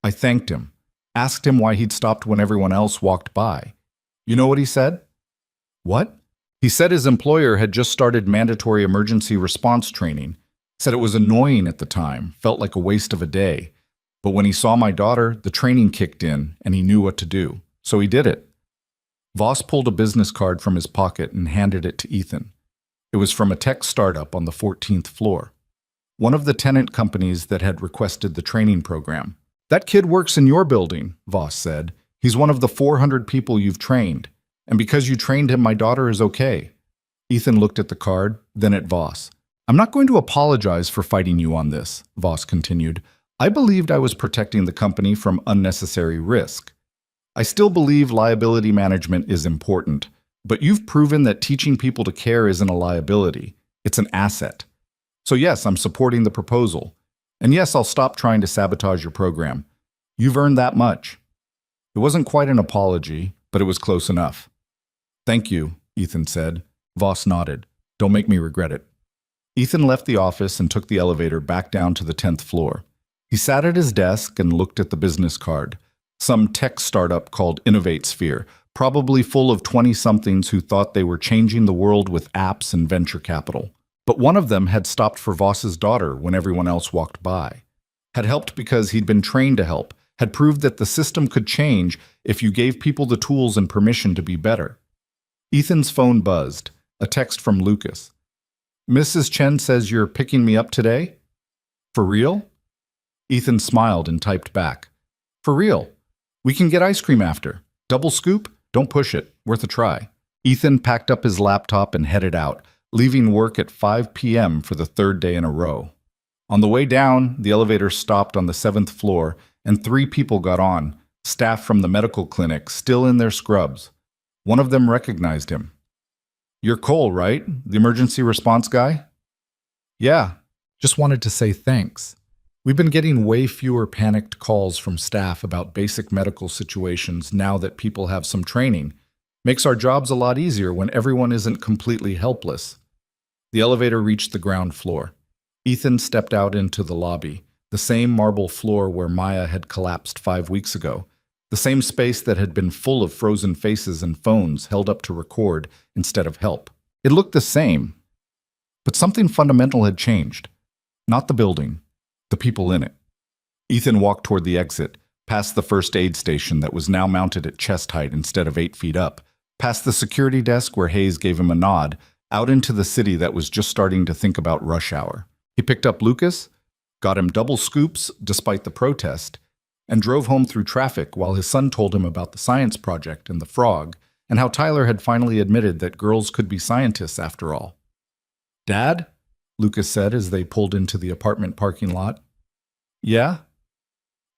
I thanked him, asked him why he'd stopped when everyone else walked by. You know what he said? What? He said his employer had just started mandatory emergency response training, said it was annoying at the time, felt like a waste of a day. But when he saw my daughter, the training kicked in and he knew what to do. So he did it. Voss pulled a business card from his pocket and handed it to Ethan. It was from a tech startup on the 14th floor. One of the tenant companies that had requested the training program. That kid works in your building, Voss said. He's one of the 400 people you've trained. And because you trained him, my daughter is okay. Ethan looked at the card, then at Voss. I'm not going to apologize for fighting you on this, Voss continued. I believed I was protecting the company from unnecessary risk. I still believe liability management is important, but you've proven that teaching people to care isn't a liability. It's an asset. So yes, I'm supporting the proposal. And yes, I'll stop trying to sabotage your program. You've earned that much. It wasn't quite an apology, but it was close enough. Thank you, Ethan said. Voss nodded. Don't make me regret it. Ethan left the office and took the elevator back down to the 10th floor. He sat at his desk and looked at the business card. Some tech startup called InnovateSphere, probably full of 20-somethings who thought they were changing the world with apps and venture capital. But one of them had stopped for Voss's daughter when everyone else walked by. Had helped because he'd been trained to help, had proved that the system could change if you gave people the tools and permission to be better. Ethan's phone buzzed, a text from Lucas. Mrs. Chen says you're picking me up today? For real? Ethan smiled and typed back. For real. We can get ice cream after. Double scoop? Don't push it. Worth a try. Ethan packed up his laptop and headed out, leaving work at 5 p.m. for the 3rd day in a row. On the way down, the elevator stopped on the 7th floor, and 3 people got on, staff from the medical clinic, still in their scrubs. One of them recognized him. You're Cole, right? The emergency response guy? Yeah. Just wanted to say thanks. We've been getting way fewer panicked calls from staff about basic medical situations now that people have some training. Makes our jobs a lot easier when everyone isn't completely helpless. The elevator reached the ground floor. Ethan stepped out into the lobby, the same marble floor where Maya had collapsed 5 weeks ago, the same space that had been full of frozen faces and phones held up to record instead of help. It looked the same, but something fundamental had changed. Not the building, the people in it. Ethan walked toward the exit, past the first aid station that was now mounted at chest height instead of 8 feet up, past the security desk where Hayes gave him a nod, out into the city that was just starting to think about rush hour. He picked up Lucas, got him double scoops despite the protest, and drove home through traffic while his son told him about the science project and the frog, and how Tyler had finally admitted that girls could be scientists after all. Dad? Lucas said as they pulled into the apartment parking lot. Yeah?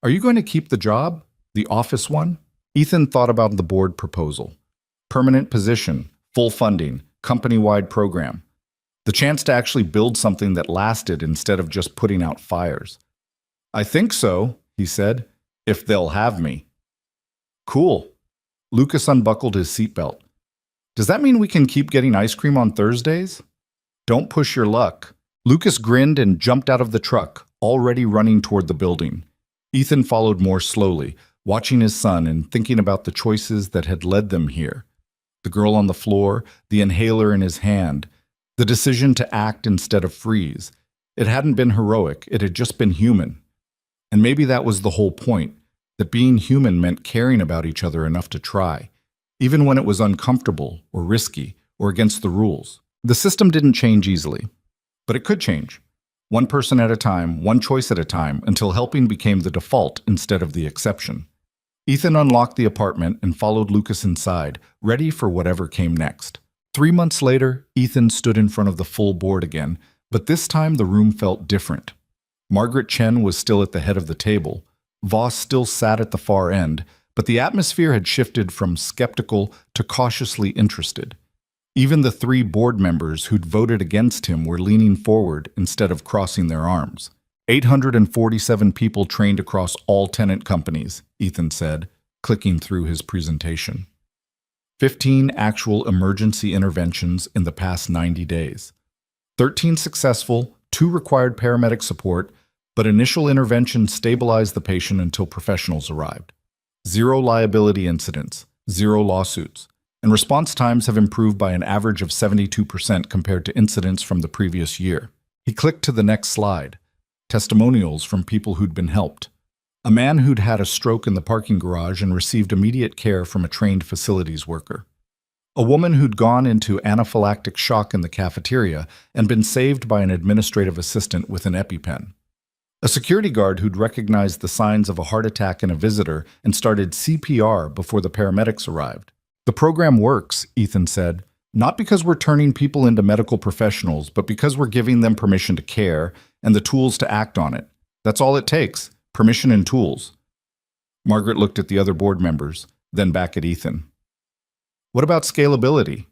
Are you going to keep the job? The office one? Ethan thought about the board proposal. Permanent position, full funding, company-wide program. The chance to actually build something that lasted instead of just putting out fires. I think so, he said, if they'll have me. Cool. Lucas unbuckled his seatbelt. Does that mean we can keep getting ice cream on Thursdays? Don't push your luck. Lucas grinned and jumped out of the truck, already running toward the building. Ethan followed more slowly, watching his son and thinking about the choices that had led them here. The girl on the floor, the inhaler in his hand, the decision to act instead of freeze. It hadn't been heroic, it had just been human. And maybe that was the whole point, that being human meant caring about each other enough to try, even when it was uncomfortable or risky or against the rules. The system didn't change easily, but it could change. One person at a time, one choice at a time, until helping became the default instead of the exception. Ethan unlocked the apartment and followed Lucas inside, ready for whatever came next. 3 months later, Ethan stood in front of the full board again, but this time the room felt different. Margaret Chen was still at the head of the table. Voss still sat at the far end, but the atmosphere had shifted from skeptical to cautiously interested. Even the 3 board members who'd voted against him were leaning forward instead of crossing their arms. 847 people trained across all tenant companies, Ethan said, clicking through his presentation. 15 actual emergency interventions in the past 90 days. 13 successful, 2 required paramedic support, but initial intervention stabilized the patient until professionals arrived. 0 liability incidents, 0 lawsuits, and response times have improved by an average of 72% compared to incidents from the previous year. He clicked to the next slide. Testimonials from people who'd been helped. A man who'd had a stroke in the parking garage and received immediate care from a trained facilities worker. A woman who'd gone into anaphylactic shock in the cafeteria and been saved by an administrative assistant with an EpiPen. A security guard who'd recognized the signs of a heart attack in a visitor and started CPR before the paramedics arrived. The program works, Ethan said, not because we're turning people into medical professionals, but because we're giving them permission to care and the tools to act on it. That's all it takes, permission and tools. Margaret looked at the other board members, then back at Ethan. What about scalability?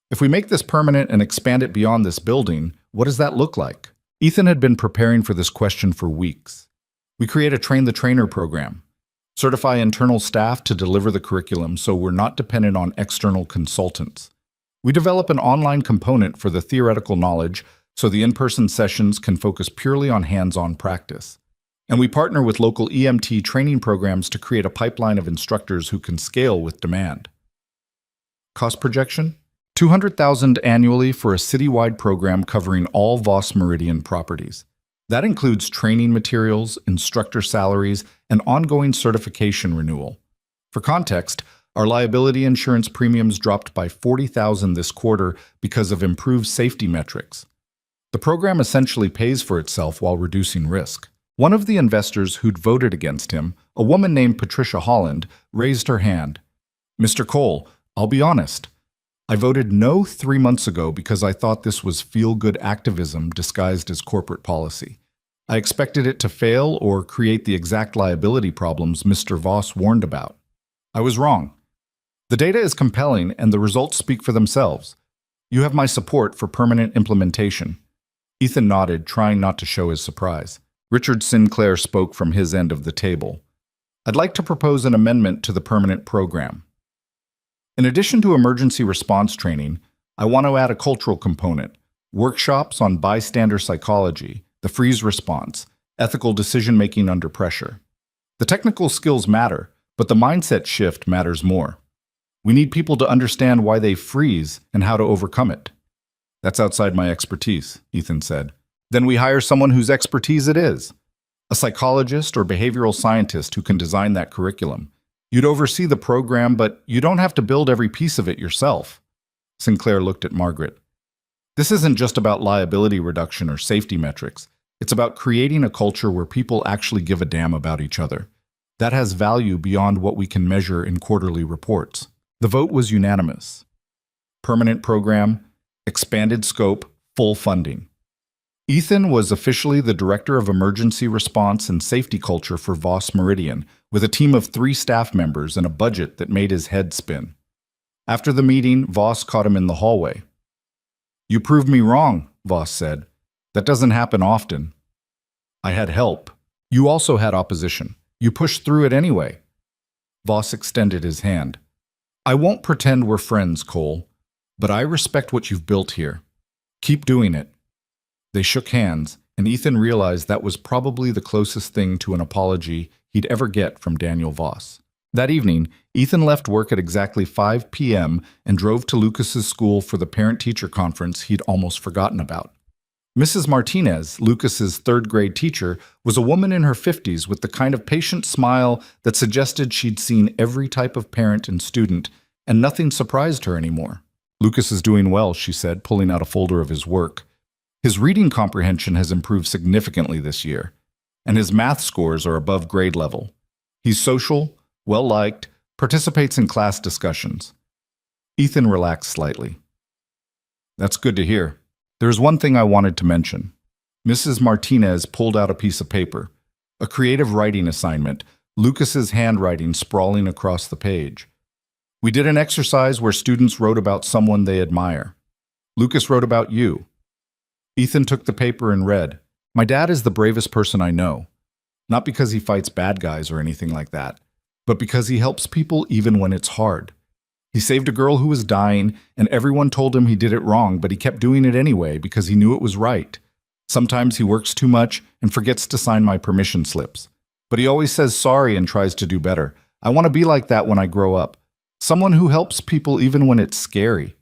If we make this permanent and expand it beyond this building, what does that look like? Ethan had been preparing for this question for weeks. We create a Train the Trainer program. Certify internal staff to deliver the curriculum so we're not dependent on external consultants. We develop an online component for the theoretical knowledge so the in-person sessions can focus purely on hands-on practice. And we partner with local EMT training programs to create a pipeline of instructors who can scale with demand. Cost projection? $200,000 annually for a citywide program covering all Voss Meridian properties. That includes training materials, instructor salaries, and ongoing certification renewal. For context, our liability insurance premiums dropped by $40,000 this quarter because of improved safety metrics. The program essentially pays for itself while reducing risk. One of the investors who'd voted against him, a woman named Patricia Holland, raised her hand. Mr. Cole, I'll be honest. I voted no 3 months ago because I thought this was feel-good activism disguised as corporate policy. I expected it to fail or create the exact liability problems Mr. Voss warned about. I was wrong. The data is compelling and the results speak for themselves. You have my support for permanent implementation. Ethan nodded, trying not to show his surprise. Richard Sinclair spoke from his end of the table. I'd like to propose an amendment to the permanent program. In addition to emergency response training, I want to add a cultural component, workshops on bystander psychology, the freeze response, ethical decision-making under pressure. The technical skills matter, but the mindset shift matters more. We need people to understand why they freeze and how to overcome it. That's outside my expertise, Ethan said. Then we hire someone whose expertise it is. A psychologist or behavioral scientist who can design that curriculum. You'd oversee the program, but you don't have to build every piece of it yourself. Sinclair looked at Margaret. This isn't just about liability reduction or safety metrics. It's about creating a culture where people actually give a damn about each other. That has value beyond what we can measure in quarterly reports. The vote was unanimous. Permanent program, expanded scope, full funding. Ethan was officially the Director of Emergency Response and Safety Culture for Voss Meridian, with a team of 3 staff members and a budget that made his head spin. After the meeting, Voss caught him in the hallway. You proved me wrong, Voss said. That doesn't happen often. I had help. You also had opposition. You pushed through it anyway. Voss extended his hand. I won't pretend we're friends, Cole, but I respect what you've built here. Keep doing it. They shook hands, and Ethan realized that was probably the closest thing to an apology he'd ever get from Daniel Voss. That evening, Ethan left work at exactly 5 p.m. and drove to Lucas's school for the parent-teacher conference he'd almost forgotten about. Mrs. Martinez, Lucas's third-grade teacher, was a woman in her 50s with the kind of patient smile that suggested she'd seen every type of parent and student, and nothing surprised her anymore. "Lucas is doing well," she said, pulling out a folder of his work. "His reading comprehension has improved significantly this year, and his math scores are above grade level. He's social, well-liked, participates in class discussions." Ethan relaxed slightly. "That's good to hear. There's one thing I wanted to mention." Mrs. Martinez pulled out a piece of paper, a creative writing assignment, Lucas's handwriting sprawling across the page. "We did an exercise where students wrote about someone they admire. Lucas wrote about you." Ethan took the paper and read, "My dad is the bravest person I know. Not because he fights bad guys or anything like that, but because he helps people even when it's hard. He saved a girl who was dying, and everyone told him he did it wrong, but he kept doing it anyway because he knew it was right. Sometimes he works too much and forgets to sign my permission slips. But he always says sorry and tries to do better. I want to be like that when I grow up. Someone who helps people even when it's scary."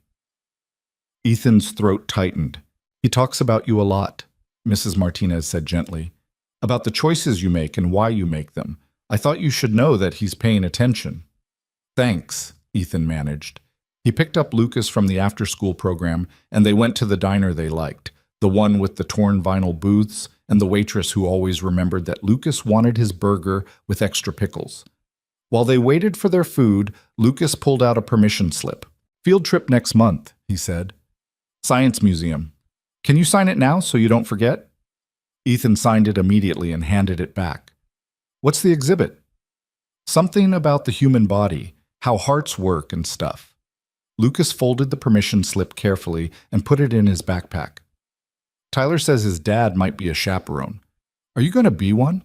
Ethan's throat tightened. "He talks about you a lot," Mrs. Martinez said gently. "About the choices you make and why you make them. I thought you should know that he's paying attention." "Thanks," Ethan managed. He picked up Lucas from the after-school program, and they went to the diner they liked, the one with the torn vinyl booths and the waitress who always remembered that Lucas wanted his burger with extra pickles. While they waited for their food, Lucas pulled out a permission slip. "Field trip next month," he said. "Science museum. Can you sign it now so you don't forget?" Ethan signed it immediately and handed it back. "What's the exhibit?" "Something about the human body, how hearts work and stuff." Lucas folded the permission slip carefully and put it in his backpack. "Tyler says his dad might be a chaperone. Are you going to be one?"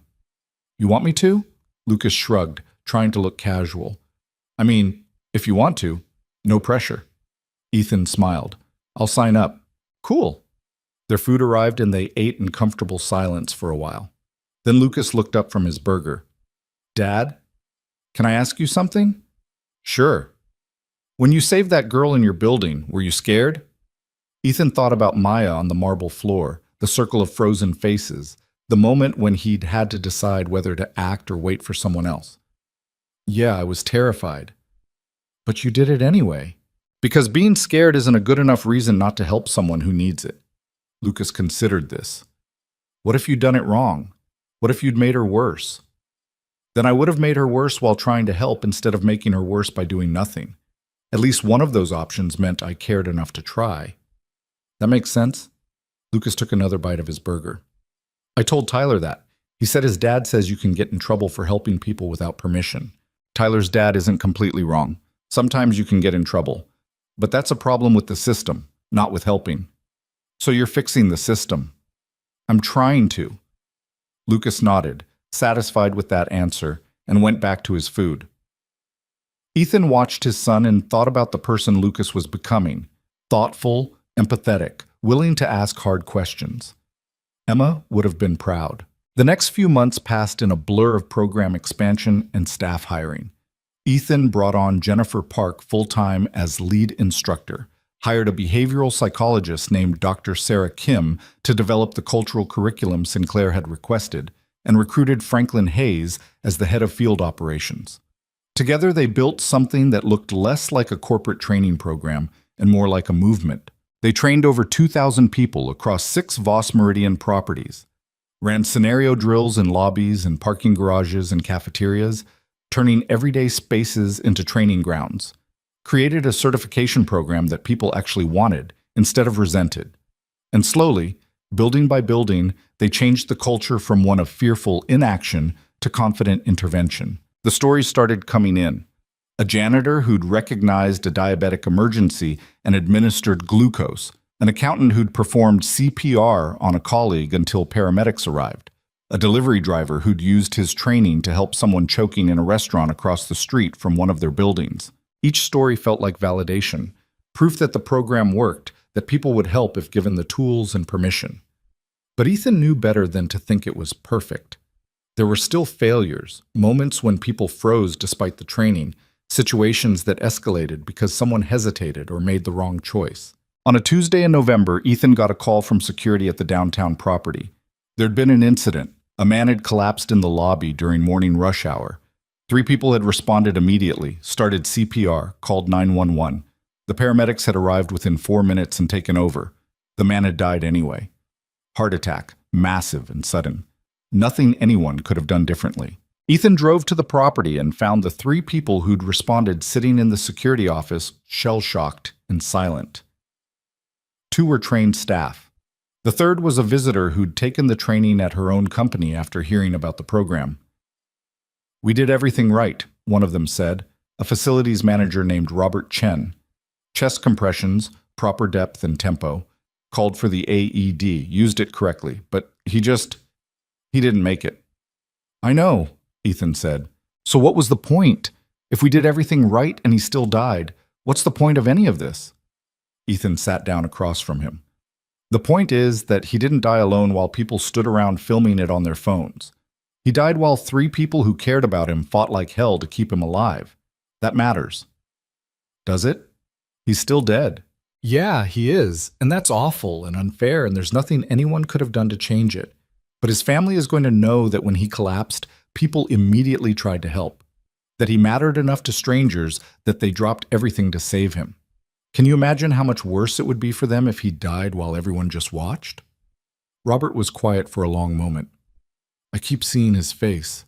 "You want me to?" Lucas shrugged, trying to look casual. "I mean, if you want to, no pressure." Ethan smiled. "I'll sign up." "Cool." Their food arrived and they ate in comfortable silence for a while. Then Lucas looked up from his burger. "Dad, can I ask you something?" "Sure." "When you saved that girl in your building, were you scared?" Ethan thought about Maya on the marble floor, the circle of frozen faces, the moment when he'd had to decide whether to act or wait for someone else. "Yeah, I was terrified." "But you did it anyway." "Because being scared isn't a good enough reason not to help someone who needs it." Lucas considered this. "What if you'd done it wrong? What if you'd made her worse?" "Then I would have made her worse while trying to help instead of making her worse by doing nothing. At least one of those options meant I cared enough to try." "That makes sense?" Lucas took another bite of his burger. "I told Tyler that. He said his dad says you can get in trouble for helping people without permission. Tyler's dad isn't completely wrong. Sometimes you can get in trouble. But that's a problem with the system, not with helping." "So you're fixing the system?" "I'm trying to." Lucas nodded, satisfied with that answer, and went back to his food. Ethan watched his son and thought about the person Lucas was becoming, thoughtful, empathetic, willing to ask hard questions. Emma would have been proud. The next few months passed in a blur of program expansion and staff hiring. Ethan brought on Jennifer Park full-time as lead instructor, hired a behavioral psychologist named Dr. Sarah Kim to develop the cultural curriculum Sinclair had requested, and recruited Franklin Hayes as the head of field operations. Together they built something that looked less like a corporate training program and more like a movement. They trained over 2,000 people across 6 Voss Meridian properties, ran scenario drills in lobbies and parking garages and cafeterias, turning everyday spaces into training grounds, created a certification program that people actually wanted instead of resented. And slowly, building by building, they changed the culture from one of fearful inaction to confident intervention. The stories started coming in. A janitor who'd recognized a diabetic emergency and administered glucose, an accountant who'd performed CPR on a colleague until paramedics arrived, a delivery driver who'd used his training to help someone choking in a restaurant across the street from one of their buildings. Each story felt like validation, proof that the program worked, that people would help if given the tools and permission. But Ethan knew better than to think it was perfect. There were still failures, moments when people froze despite the training, situations that escalated because someone hesitated or made the wrong choice. On a Tuesday in November, Ethan got a call from security at the downtown property. There'd been an incident. A man had collapsed in the lobby during morning rush hour. 3 people had responded immediately, started CPR, called 911. The paramedics had arrived within 4 minutes and taken over. The man had died anyway. Heart attack, massive and sudden. Nothing anyone could have done differently. Ethan drove to the property and found the 3 people who'd responded sitting in the security office, shell-shocked and silent. 2 were trained staff. The 3rd was a visitor who'd taken the training at her own company after hearing about the program. "We did everything right," one of them said, a facilities manager named Robert Chen. Chest compressions, proper depth and tempo, called for the AED, used it correctly, but he didn't make it. "I know," Ethan said. "So what was the point? If we did everything right and he still died, what's the point of any of this?" Ethan sat down across from him. "The point is that he didn't die alone while people stood around filming it on their phones. He died while 3 people who cared about him fought like hell to keep him alive. That matters." "Does it? He's still dead." Yeah, he is, and that's awful and unfair, and there's nothing anyone could have done to change it. But his family is going to know that when he collapsed, people immediately tried to help, that he mattered enough to strangers that they dropped everything to save him. Can you imagine how much worse it would be for them if he died while everyone just watched?" Robert was quiet for a long moment. "I keep seeing his face,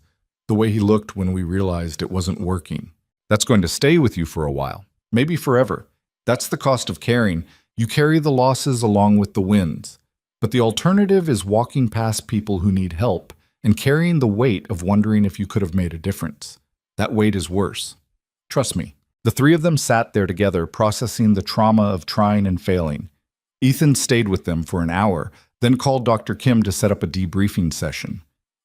the way he looked when we realized it wasn't working." "That's going to stay with you for a while, maybe forever. That's the cost of caring. You carry the losses along with the wins. But the alternative is walking past people who need help and carrying the weight of wondering if you could have made a difference. That weight is worse. Trust me." The 3 of them sat there together, processing the trauma of trying and failing. Ethan stayed with them for an hour, then called Dr. Kim to set up a debriefing session.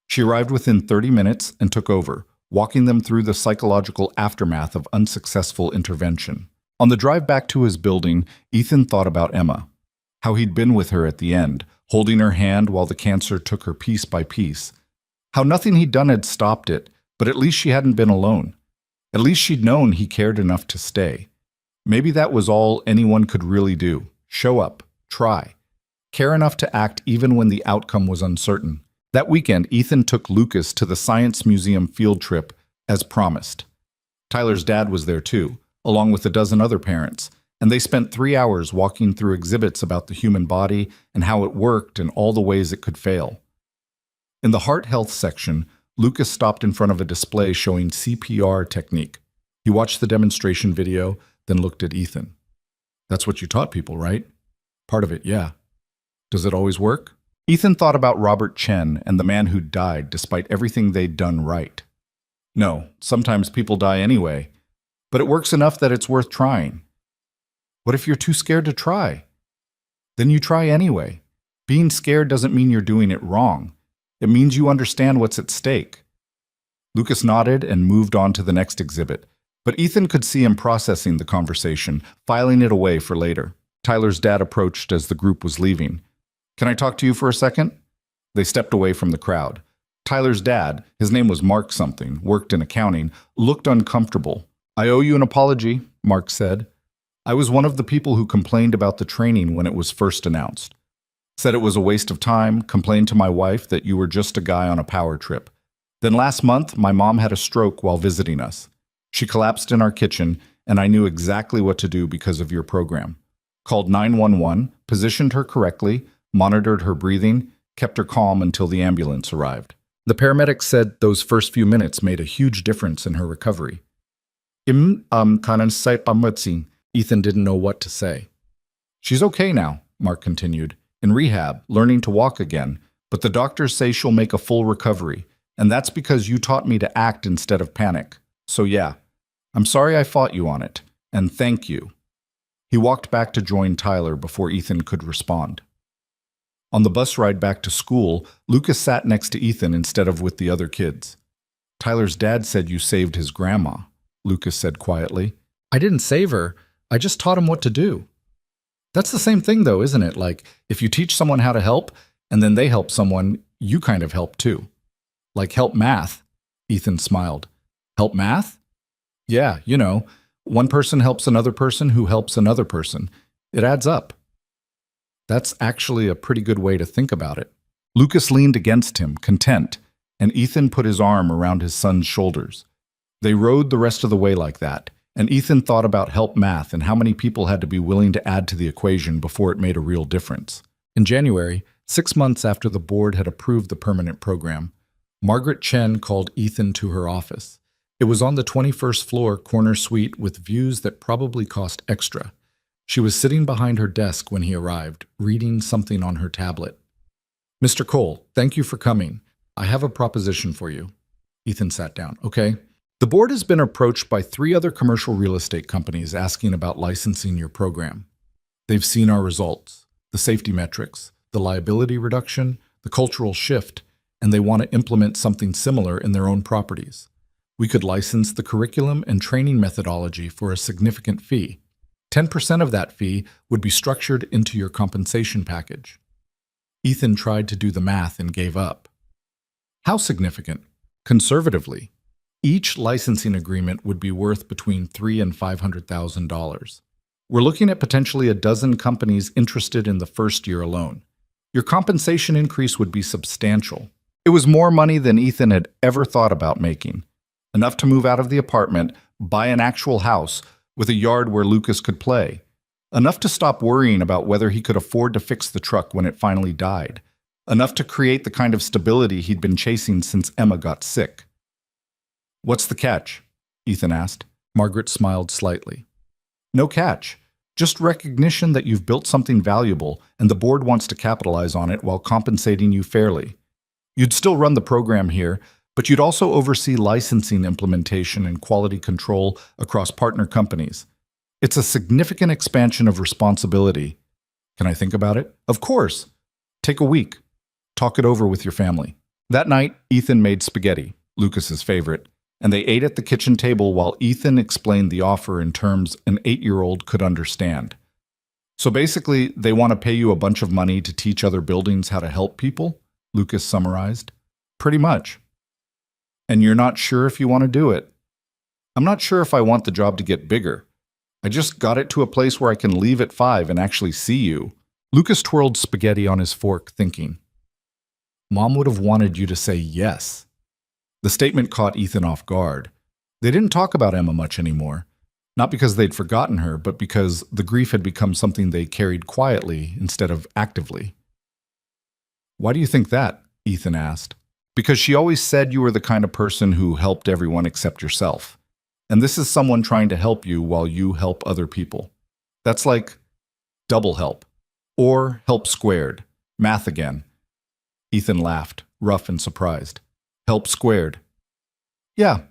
She arrived within 30 minutes and took over, walking them through the psychological aftermath of unsuccessful intervention. On the drive back to his building, Ethan thought about Emma, how he'd been with her at the end, holding her hand while the cancer took her piece by piece, how nothing he'd done had stopped it, but at least she hadn't been alone. At least she'd known he cared enough to stay. Maybe that was all anyone could really do. Show up, try, care enough to act even when the outcome was uncertain. That weekend, Ethan took Lucas to the Science Museum field trip as promised. Tyler's dad was there too, along with a dozen other parents, and they spent 3 hours walking through exhibits about the human body and how it worked and all the ways it could fail. In the heart health section, Lucas stopped in front of a display showing CPR technique. He watched the demonstration video, then looked at Ethan. "That's what you taught people, right?" "Part of it, yeah." "Does it always work?" Ethan thought about Robert Chen and the man who died despite everything they'd done right. "No, sometimes people die anyway, but it works enough that it's worth trying." "What if you're too scared to try?" "Then you try anyway. Being scared doesn't mean you're doing it wrong. It means you understand what's at stake." Lucas nodded and moved on to the next exhibit, but Ethan could see him processing the conversation, filing it away for later. Tyler's dad approached as the group was leaving. "Can I talk to you for a second?" They stepped away from the crowd. Tyler's dad, his name was Mark something, worked in accounting, looked uncomfortable. "I owe you an apology," Mark said. "I was one of the people who complained about the training when it was first announced. Said it was a waste of time, complained to my wife that you were just a guy on a power trip. Then last month, my mom had a stroke while visiting us. She collapsed in our kitchen, and I knew exactly what to do because of your program. Called 911, positioned her correctly, monitored her breathing, kept her calm until the ambulance arrived. The paramedics said those first few minutes made a huge difference in her recovery." Ethan didn't know what to say. "She's okay now," Mark continued. "In rehab, learning to walk again, but the doctors say she'll make a full recovery, and that's because you taught me to act instead of panic. So yeah, I'm sorry I fought you on it, and thank you." He walked back to join Tyler before Ethan could respond. On the bus ride back to school, Lucas sat next to Ethan instead of with the other kids. "Tyler's dad said you saved his grandma," Lucas said quietly. "I didn't save her, I just taught him what to do." That's the same thing though, isn't it? Like, if you teach someone how to help, And then they help someone you kind of help too. Like help math. Ethan smiled. Help math? Yeah, one person helps another person who helps another person. It adds up. That's actually a pretty good way to think about it. Lucas leaned against him, content, and Ethan put his arm around his son's shoulders. They rode the rest of the way like that, and Ethan thought about help math and how many people had to be willing to add to the equation before it made a real difference. In January, 6 months after the board had approved the permanent program, Margaret Chen called Ethan to her office. It was on the 21st floor corner suite with views that probably cost extra. She was sitting behind her desk when he arrived, reading something on her tablet. Mr. Cole, thank you for coming. I have a proposition for you. Ethan sat down. Okay. The board has been approached by 3 other commercial real estate companies asking about licensing your program. They've seen our results, the safety metrics, the liability reduction, the cultural shift, and they want to implement something similar in their own properties. We could license the curriculum and training methodology for a significant fee. 10% of that fee would be structured into your compensation package. Ethan tried to do the math and gave up. How significant? Conservatively, each licensing agreement would be worth between $300,000 and $500,000. We're looking at potentially a dozen companies interested in the first year alone. Your compensation increase would be substantial. It was more money than Ethan had ever thought about making. Enough to move out of the apartment, buy an actual house with a yard where Lucas could play. Enough to stop worrying about whether he could afford to fix the truck when it finally died. Enough to create the kind of stability he'd been chasing since Emma got sick. What's the catch? Ethan asked. Margaret smiled slightly. No catch. Just recognition that you've built something valuable and the board wants to capitalize on it while compensating you fairly. You'd still run the program here, but you'd also oversee licensing implementation and quality control across partner companies. It's a significant expansion of responsibility. Can I think about it? Of course. Take a week. Talk it over with your family. That night, Ethan made spaghetti, Lucas's favorite, and they ate at the kitchen table while Ethan explained the offer in terms an 8-year-old could understand. So basically, they want to pay you a bunch of money to teach other buildings how to help people, Lucas summarized. Pretty much. And you're not sure if you want to do it. I'm not sure if I want the job to get bigger. I just got it to a place where I can leave at 5 and actually see you. Lucas twirled spaghetti on his fork, thinking, Mom would have wanted you to say yes. The statement caught Ethan off guard. They didn't talk about Emma much anymore. Not because they'd forgotten her, but because the grief had become something they carried quietly instead of actively. Why do you think that? Ethan asked. Because she always said you were the kind of person who helped everyone except yourself. And this is someone trying to help you while you help other people. That's like double help. Or help squared. Math again. Ethan laughed, rough and surprised. Help squared. Yeah.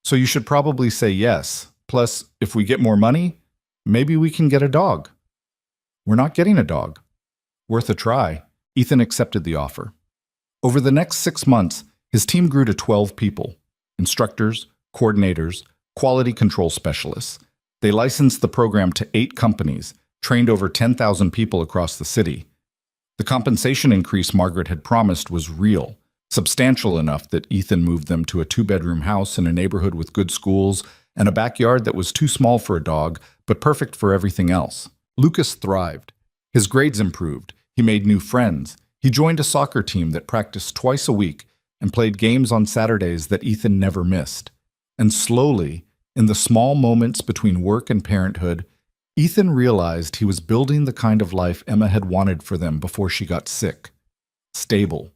So you should probably say yes. Plus, if we get more money, maybe we can get a dog. We're not getting a dog. Worth a try. Ethan accepted the offer. Over the next 6 months, his team grew to 12 people. Instructors, coordinators, quality control specialists. They licensed the program to 8 companies, trained over 10,000 people across the city. The compensation increase Margaret had promised was real, substantial enough that Ethan moved them to a 2-bedroom house in a neighborhood with good schools and a backyard that was too small for a dog, but perfect for everything else. Lucas thrived. His grades improved. He made new friends. He joined a soccer team that practiced twice a week and played games on Saturdays that Ethan never missed. And slowly, in the small moments between work and parenthood, Ethan realized he was building the kind of life Emma had wanted for them before she got sick. Stable,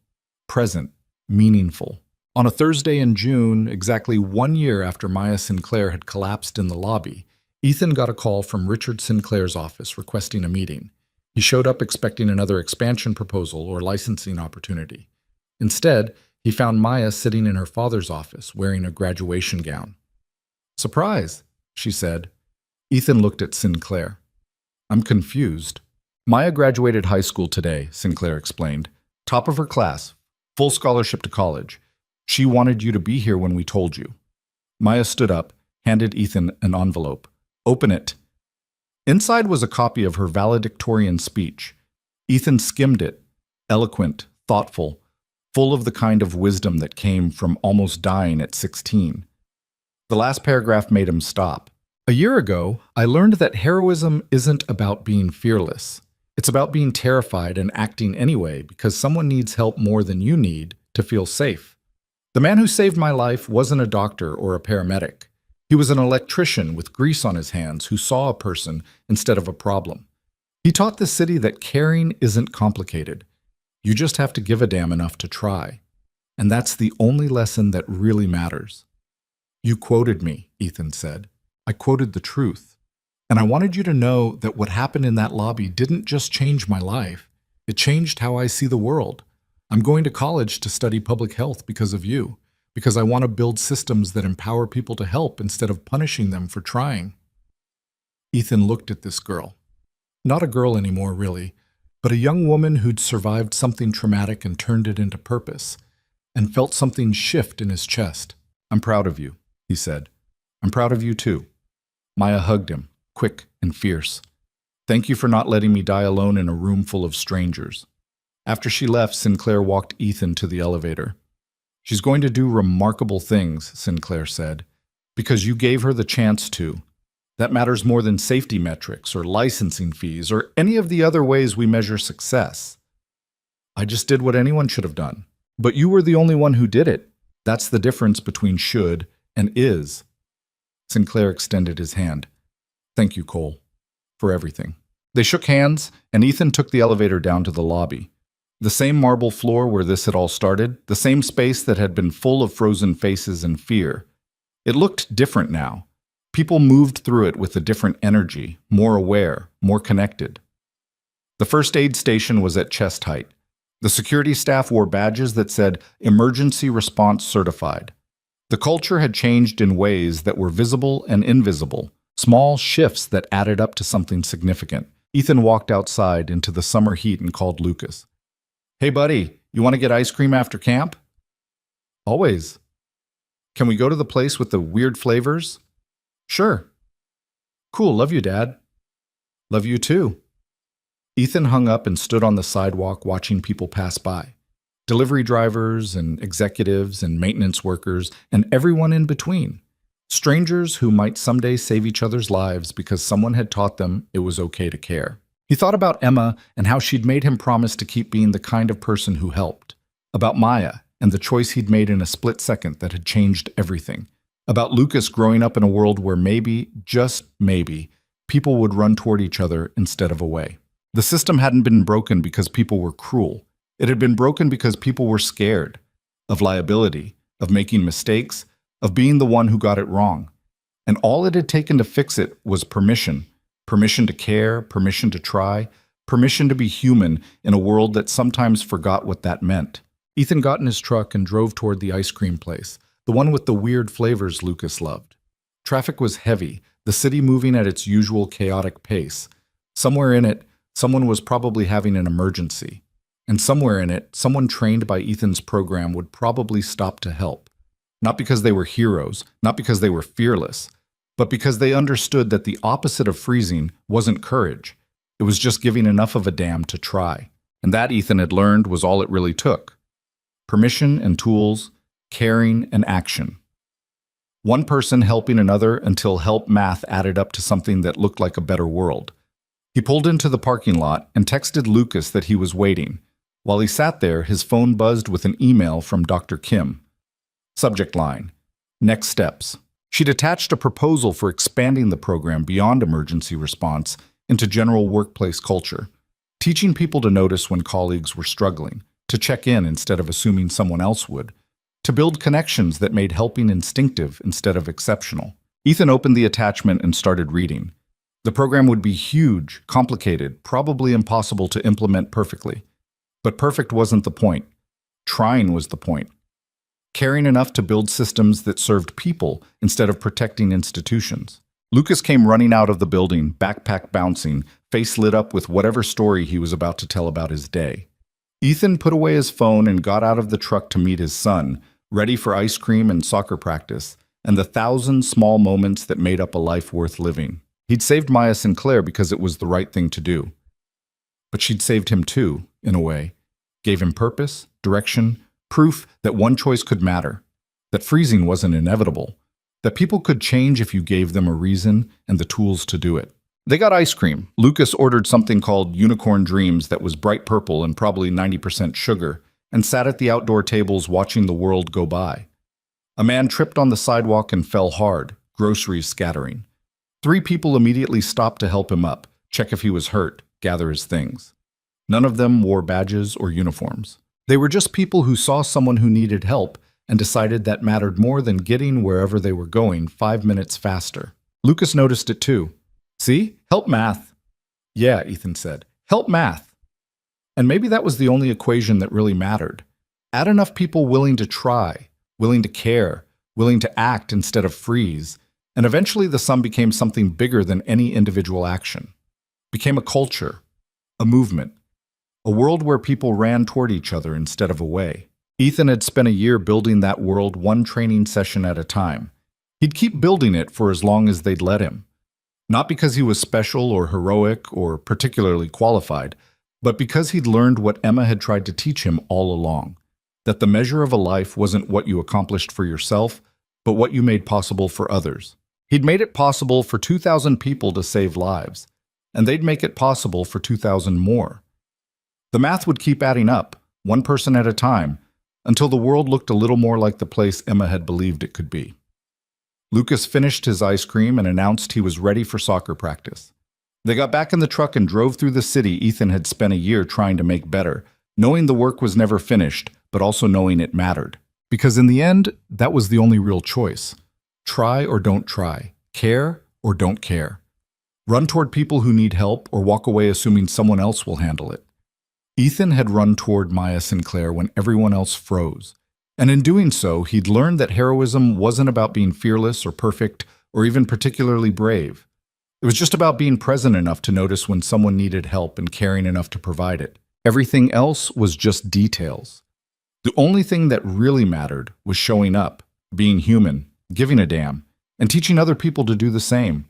present, meaningful. On a Thursday in June, exactly 1 year after Maya Sinclair had collapsed in the lobby, Ethan got a call from Richard Sinclair's office requesting a meeting. He showed up expecting another expansion proposal or licensing opportunity. Instead, he found Maya sitting in her father's office wearing a graduation gown. Surprise, she said. Ethan looked at Sinclair. I'm confused. Maya graduated high school today, Sinclair explained. Top of her class, full scholarship to college. She wanted you to be here when we told you. Maya stood up, handed Ethan an envelope. Open it. Inside was a copy of her valedictorian speech. Ethan skimmed it. eloquent, thoughtful, full of the kind of wisdom that came from almost dying at 16. The last paragraph made him stop. A year ago, I learned that heroism isn't about being fearless. It's about being terrified and acting anyway because someone needs help more than you need to feel safe. The man who saved my life wasn't a doctor or a paramedic. He was an electrician with grease on his hands who saw a person instead of a problem. He taught the city that caring isn't complicated. You just have to give a damn enough to try. And that's the only lesson that really matters. You quoted me, Ethan said. I quoted the truth. And I wanted you to know that what happened in that lobby didn't just change my life. It changed how I see the world. I'm going to college to study public health because of you, because I want to build systems that empower people to help instead of punishing them for trying. Ethan looked at this girl. Not a girl anymore, really, but a young woman who'd survived something traumatic and turned it into purpose, and felt something shift in his chest. I'm proud of you, he said. I'm proud of you too. Maya hugged him, quick and fierce. Thank you for not letting me die alone in a room full of strangers. After she left, Sinclair walked Ethan to the elevator. She's going to do remarkable things, Sinclair said, because you gave her the chance to. That matters more than safety metrics or licensing fees or any of the other ways we measure success. I just did what anyone should have done. But you were the only one who did it. That's the difference between should and is. Sinclair extended his hand. Thank you, Cole, for everything. They shook hands, and Ethan took the elevator down to the lobby. The same marble floor where this had all started, the same space that had been full of frozen faces and fear. It looked different now. People moved through it with a different energy, more aware, more connected. The first aid station was at chest height. The security staff wore badges that said Emergency Response Certified. The culture had changed in ways that were visible and invisible, small shifts that added up to something significant. Ethan walked outside into the summer heat and called Lucas. Hey, buddy, you want to get ice cream after camp? Always. Can we go to the place with the weird flavors? Sure. Cool, love you, Dad. Love you too. Ethan hung up and stood on the sidewalk watching people pass by. Delivery drivers and executives and maintenance workers and everyone in between. Strangers who might someday save each other's lives because someone had taught them it was okay to care. He thought about Emma and how she'd made him promise to keep being the kind of person who helped. About Maya and the choice he'd made in a split second that had changed everything. About Lucas growing up in a world where maybe, just maybe, people would run toward each other instead of away. The system hadn't been broken because people were cruel. It had been broken because people were scared of liability, of making mistakes, of being the one who got it wrong. And all it had taken to fix it was permission. Permission to care, permission to try, permission to be human in a world that sometimes forgot what that meant. Ethan got in his truck and drove toward the ice cream place, the one with the weird flavors Lucas loved. Traffic was heavy, the city moving at its usual chaotic pace. Somewhere in it, someone was probably having an emergency. And somewhere in it, someone trained by Ethan's program would probably stop to help. Not because they were heroes, not because they were fearless, but because they understood that the opposite of freezing wasn't courage. It was just giving enough of a damn to try. And that, Ethan had learned, was all it really took. Permission and tools, caring and action. One person helping another until help math added up to something that looked like a better world. He pulled into the parking lot and texted Lucas that he was waiting. While he sat there, his phone buzzed with an email from Dr. Kim. Subject line, next steps. She'd attached a proposal for expanding the program beyond emergency response into general workplace culture, teaching people to notice when colleagues were struggling, to check in instead of assuming someone else would, to build connections that made helping instinctive instead of exceptional. Ethan opened the attachment and started reading. The program would be huge, complicated, probably impossible to implement perfectly. But perfect wasn't the point. Trying was the point. Caring enough to build systems that served people instead of protecting institutions. Lucas came running out of the building, backpack bouncing, face lit up with whatever story he was about to tell about his day. Ethan put away his phone and got out of the truck to meet his son, ready for ice cream and soccer practice, and the 1,000 small moments that made up a life worth living. He'd saved Maya Sinclair because it was the right thing to do. But she'd saved him too, in a way. gave him purpose, direction, proof that one choice could matter, that freezing wasn't inevitable, that people could change if you gave them a reason and the tools to do it. They got ice cream. Lucas ordered something called Unicorn Dreams that was bright purple and probably 90% sugar, and sat at the outdoor tables watching the world go by. A man tripped on the sidewalk and fell hard, groceries scattering. 3 people immediately stopped to help him up, check if he was hurt, gather his things. None of them wore badges or uniforms. They were just people who saw someone who needed help and decided that mattered more than getting wherever they were going 5 minutes faster. Lucas noticed it too. See? Help math. Yeah, Ethan said. Help math. And maybe that was the only equation that really mattered. Add enough people willing to try, willing to care, willing to act instead of freeze, and eventually the sum became something bigger than any individual action. Became a culture, a movement, a world where people ran toward each other instead of away. Ethan had spent a year building that world one training session at a time. He'd keep building it for as long as they'd let him. Not because he was special or heroic or particularly qualified, but because he'd learned what Emma had tried to teach him all along, that the measure of a life wasn't what you accomplished for yourself, but what you made possible for others. He'd made it possible for 2,000 people to save lives, and they'd make it possible for 2,000 more. The math would keep adding up, one person at a time, until the world looked a little more like the place Emma had believed it could be. Lucas finished his ice cream and announced he was ready for soccer practice. They got back in the truck and drove through the city Ethan had spent a year trying to make better, knowing the work was never finished, but also knowing it mattered. Because in the end, that was the only real choice. Try or don't try. Care or don't care. Run toward people who need help or walk away assuming someone else will handle it. Ethan had run toward Maya Sinclair when everyone else froze. And in doing so, he'd learned that heroism wasn't about being fearless or perfect or even particularly brave. It was just about being present enough to notice when someone needed help and caring enough to provide it. Everything else was just details. The only thing that really mattered was showing up, being human, giving a damn, and teaching other people to do the same.